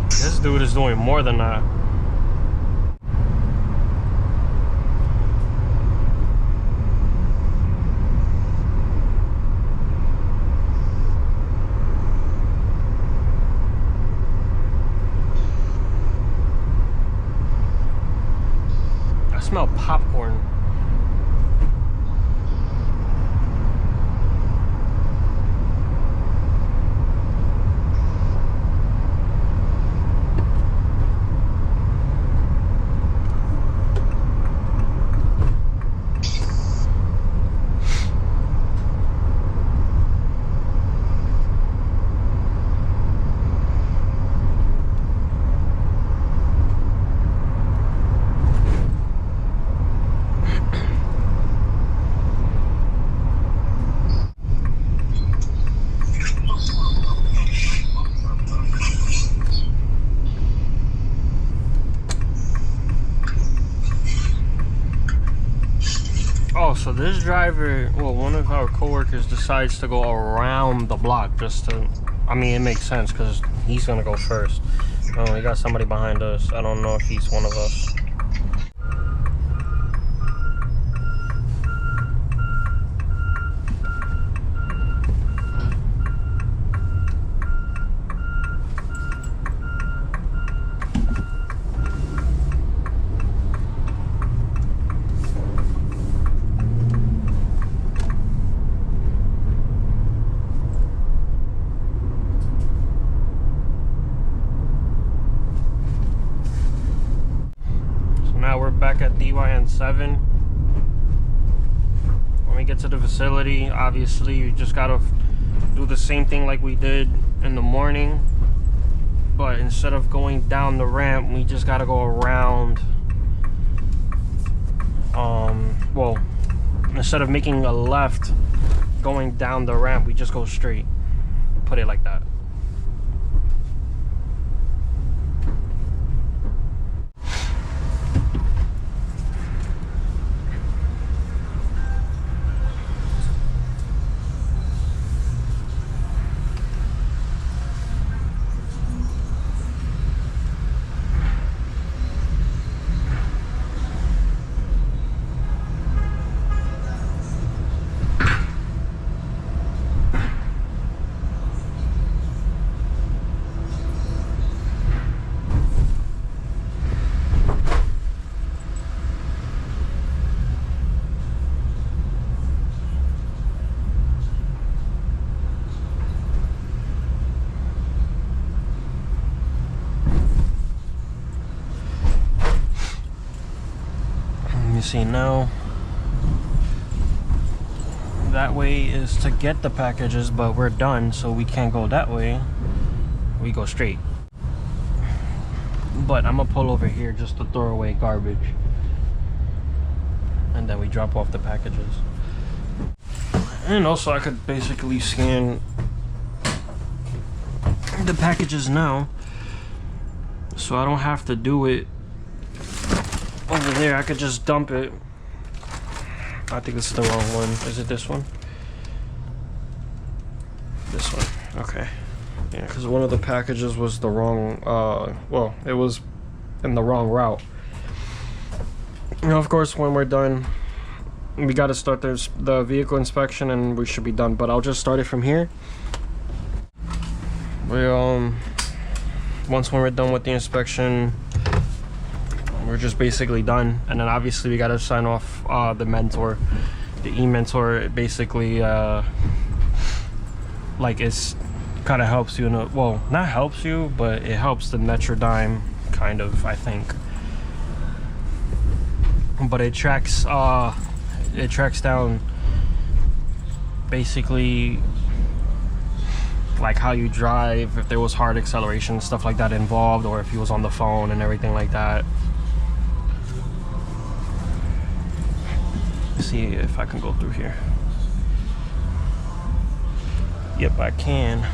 This dude is doing more than that. I smell popcorn. Oh, so this driver, well, one of our coworkers decides to go around the block just to, I mean, it makes sense because he's gonna go first. Oh, we got somebody behind us. I don't know if he's one of us. Back at DYN7. When we get to the facility, obviously you just gotta do the same thing like we did in the morning, but instead of going down the ramp, we just gotta go around. Well, instead of making a left going down the ramp, we just go straight. Put it like that. You see now, that way is to get the packages, but we're done, so we can't go that way. We go straight. But I'm gonna pull over here just to throw away garbage, and then we drop off the packages. And also I could basically scan the packages now, so I don't have to do it over there. I could just dump it. I think this is the wrong one. Is it this one? This one, okay. Yeah, because one of the packages was the wrong, well, it was in the wrong route. You know, of course, when we're done, we got to start the vehicle inspection and we should be done, but I'll just start it from here. Once when we're done with the inspection, we're just basically done. And then obviously we got to sign off the mentor, the e-mentor. It basically like it's kind of helps you in a, well, not helps you, but it helps the net your dime kind of, I think. But it tracks down basically like how you drive, if there was hard acceleration, stuff like that involved, or if he was on the phone and everything like that. Let's see if I can go through here. Yep, I can.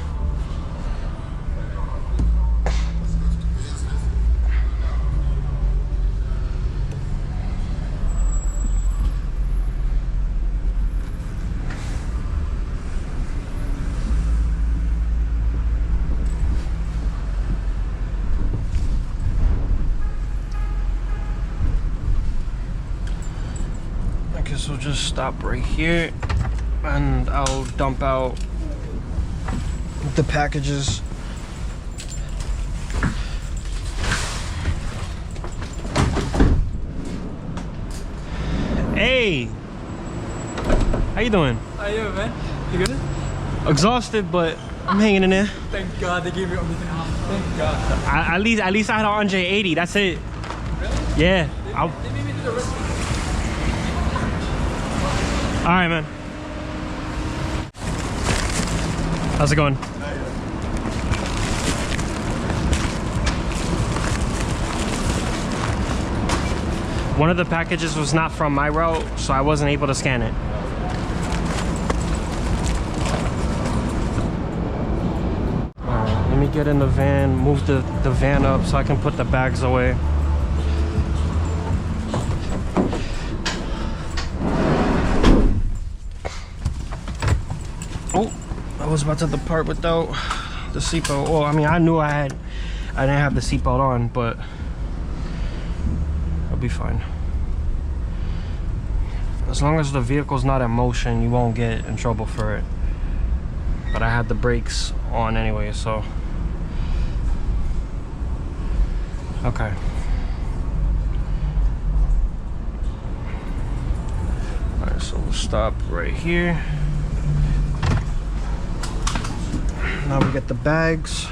So we'll just stop right here and I'll dump out the packages. Hey, how you doing? How you doing, man? You good? Exhausted, but I'm hanging in there. Thank God they gave me everything off. Thank God. At least I had an J80. That's it. Really? Yeah. They made me do the rest. All right, man. How's it going? One of the packages was not from my route, so I wasn't able to scan it. All right, let me get in the van, move the van up so I can put the bags away. Oh, I was about to depart without the seatbelt. Well, I mean, I knew I didn't have the seatbelt on, but I'll be fine. As long as the vehicle's not in motion, you won't get in trouble for it. But I had the brakes on anyway, so. Okay. All right, so we'll stop right here. Now we get the bags.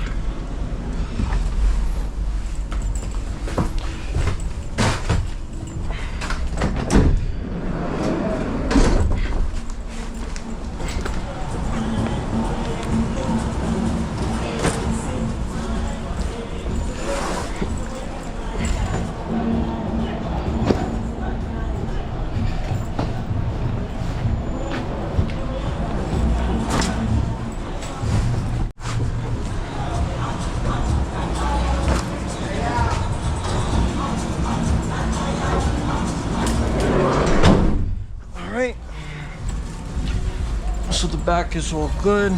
So the back is all good.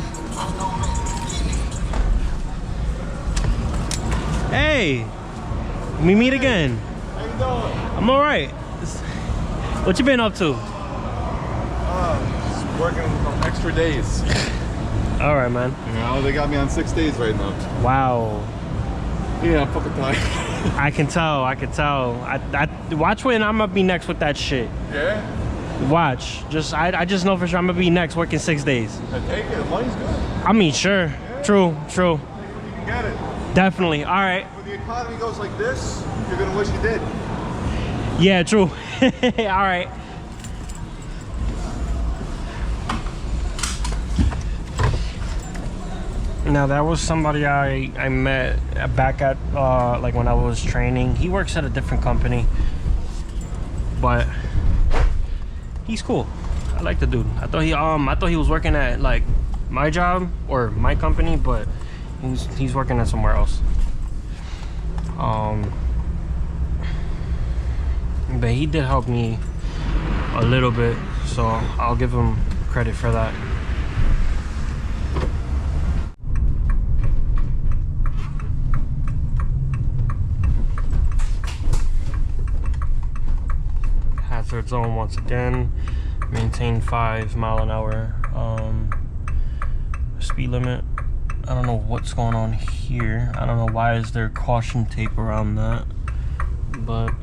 Hey, we meet again. How you doing? I'm all right. What you been up to? Just working on extra days. All right, man. You know, they got me on 6 days right now. Wow. Yeah, I'm fucking tired. I can tell. I watch when I'm gonna be next with that shit. Yeah? Watch. I just know for sure I'm gonna be next working 6 days. I take it. Money's good. I mean, sure. Yeah. True. You can get it. Definitely. All right. When the economy goes like this, you're gonna wish you did. Yeah, true. All right. Now that was somebody I met back at like when I was training. He works at a different company, but he's cool. I like the dude. I thought he was working at like my job or my company, but he's working at somewhere else. But he did help me a little bit, so I'll give him credit for that. third zone once again. Maintain 5 mile an hour speed limit. I don't know what's going on here. I don't know why is there caution tape around that, but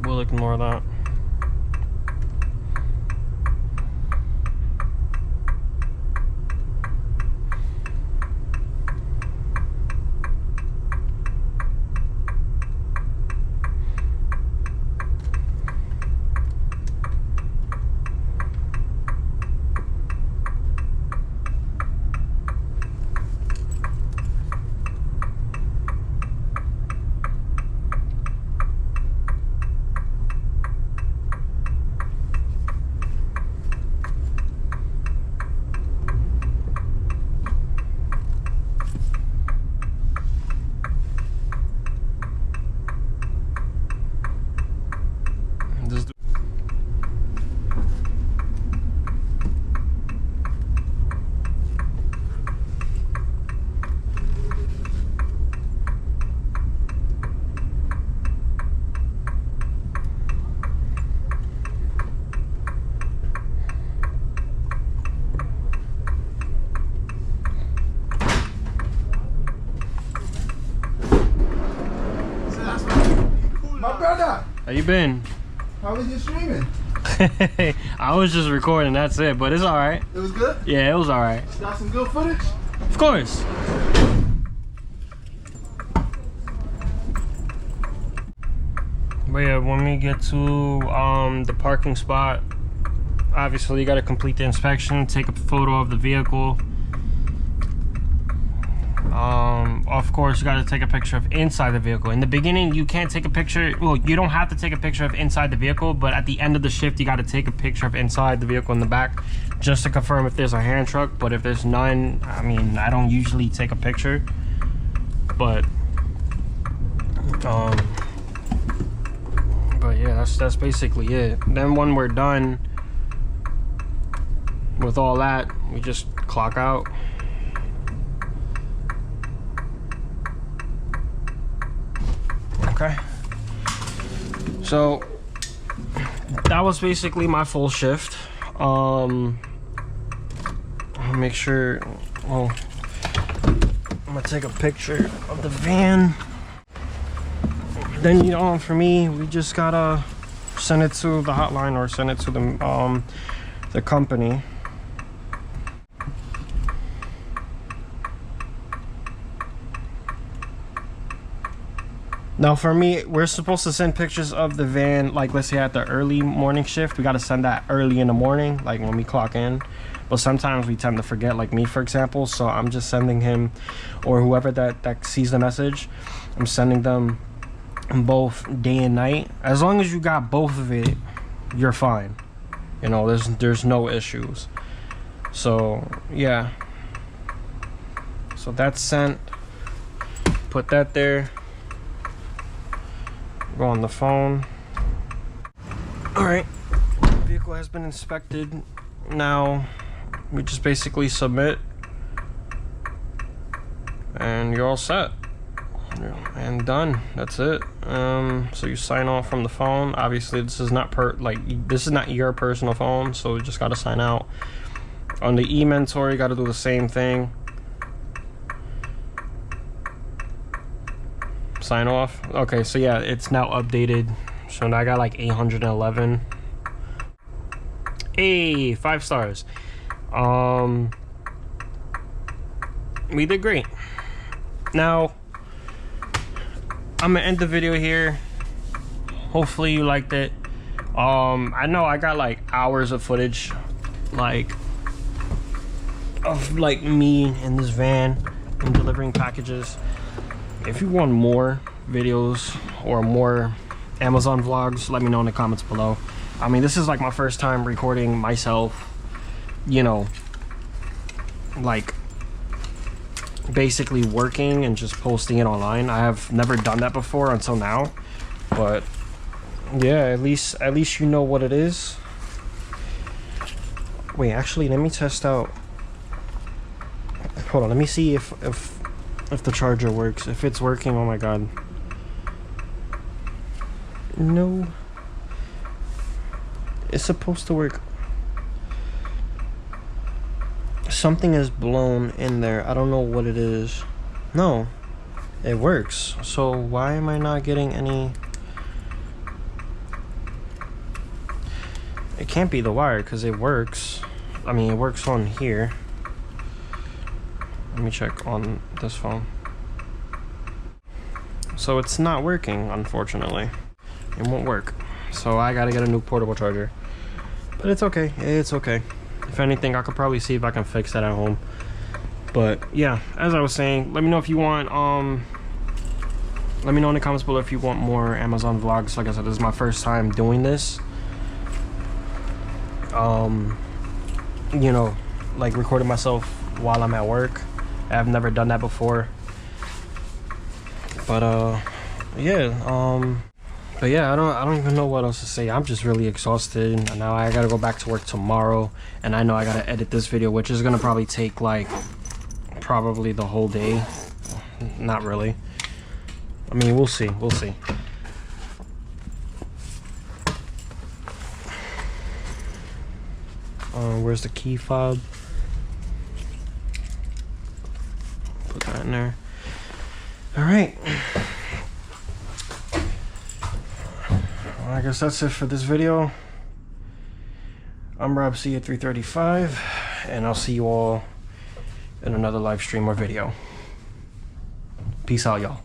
we'll ignore that. How you been? How was your streaming? I was just recording, that's it, but it's alright. It was good? Yeah, it was alright. Got some good footage? Of course. But yeah, when we get to the parking spot, obviously you gotta complete the inspection, take a photo of the vehicle. Of course, you got to take a picture of inside the vehicle. In the beginning, you can't take a picture. Well, you don't have to take a picture of inside the vehicle, but at the end of the shift, you got to take a picture of inside the vehicle in the back just to confirm if there's a hand truck. But if there's none, I mean, I don't usually take a picture. But yeah, that's basically it. Then when we're done with all that, we just clock out. Okay, so that was basically my full shift. I'll make sure, well, I'm gonna take a picture of the van. Then, you know, for me, we just gotta send it to the hotline or send it to the company. Now for me, we're supposed to send pictures of the van, like let's say at the early morning shift, we got to send that early in the morning, like when we clock in. But sometimes we tend to forget, like me for example, so I'm just sending him or whoever that sees the message, I'm sending them both day and night. As long as you got both of it, you're fine. You know, there's no issues. So yeah, so that's sent. Put that there. Go on the phone. All right, vehicle has been inspected. Now we just basically submit and you're all set and done. That's it. So you sign off from the phone. Obviously this is not this is not your personal phone, so you just got to sign out. On the e-mentor, you got to do the same thing. Sign off. Okay, so yeah, it's now updated, so now I got like 811. Hey, 5 stars. We did great. Now I'm gonna end the video here. Hopefully you liked it. I know I got like hours of footage of me in this van and delivering packages. If you want more videos or more Amazon vlogs, let me know in the comments below. I mean, this is like my first time recording myself, you know, like basically working and just posting it online. I have never done that before until now, but yeah, at least you know what it is. Wait, actually, let me test out. Hold on, let me see if the charger works. If it's working, oh my god. No. It's supposed to work. Something is blown in there. I don't know what it is. No, it works. So why am I not getting any? It can't be the wire because it works. I mean, it works on here. Let me check on this phone. So it's not working, unfortunately. It won't work. So I gotta get a new portable charger. But it's okay. It's okay. If anything, I could probably see if I can fix that at home. But yeah, as I was saying, let me know if you want let me know in the comments below if you want more Amazon vlogs. Like I said, this is my first time doing this. You know, like recording myself while I'm at work. I've never done that before. But yeah, but yeah, I don't even know what else to say. I'm just really exhausted, and now I gotta go back to work tomorrow, and I know I gotta edit this video, which is gonna probably take like probably the whole day. Not really. I mean, we'll see. We'll see. Where's the key fob? Put that in there. All right. Well, I guess that's it for this video. I'm Robcia335, and I'll see you all in another live stream or video. Peace out, y'all.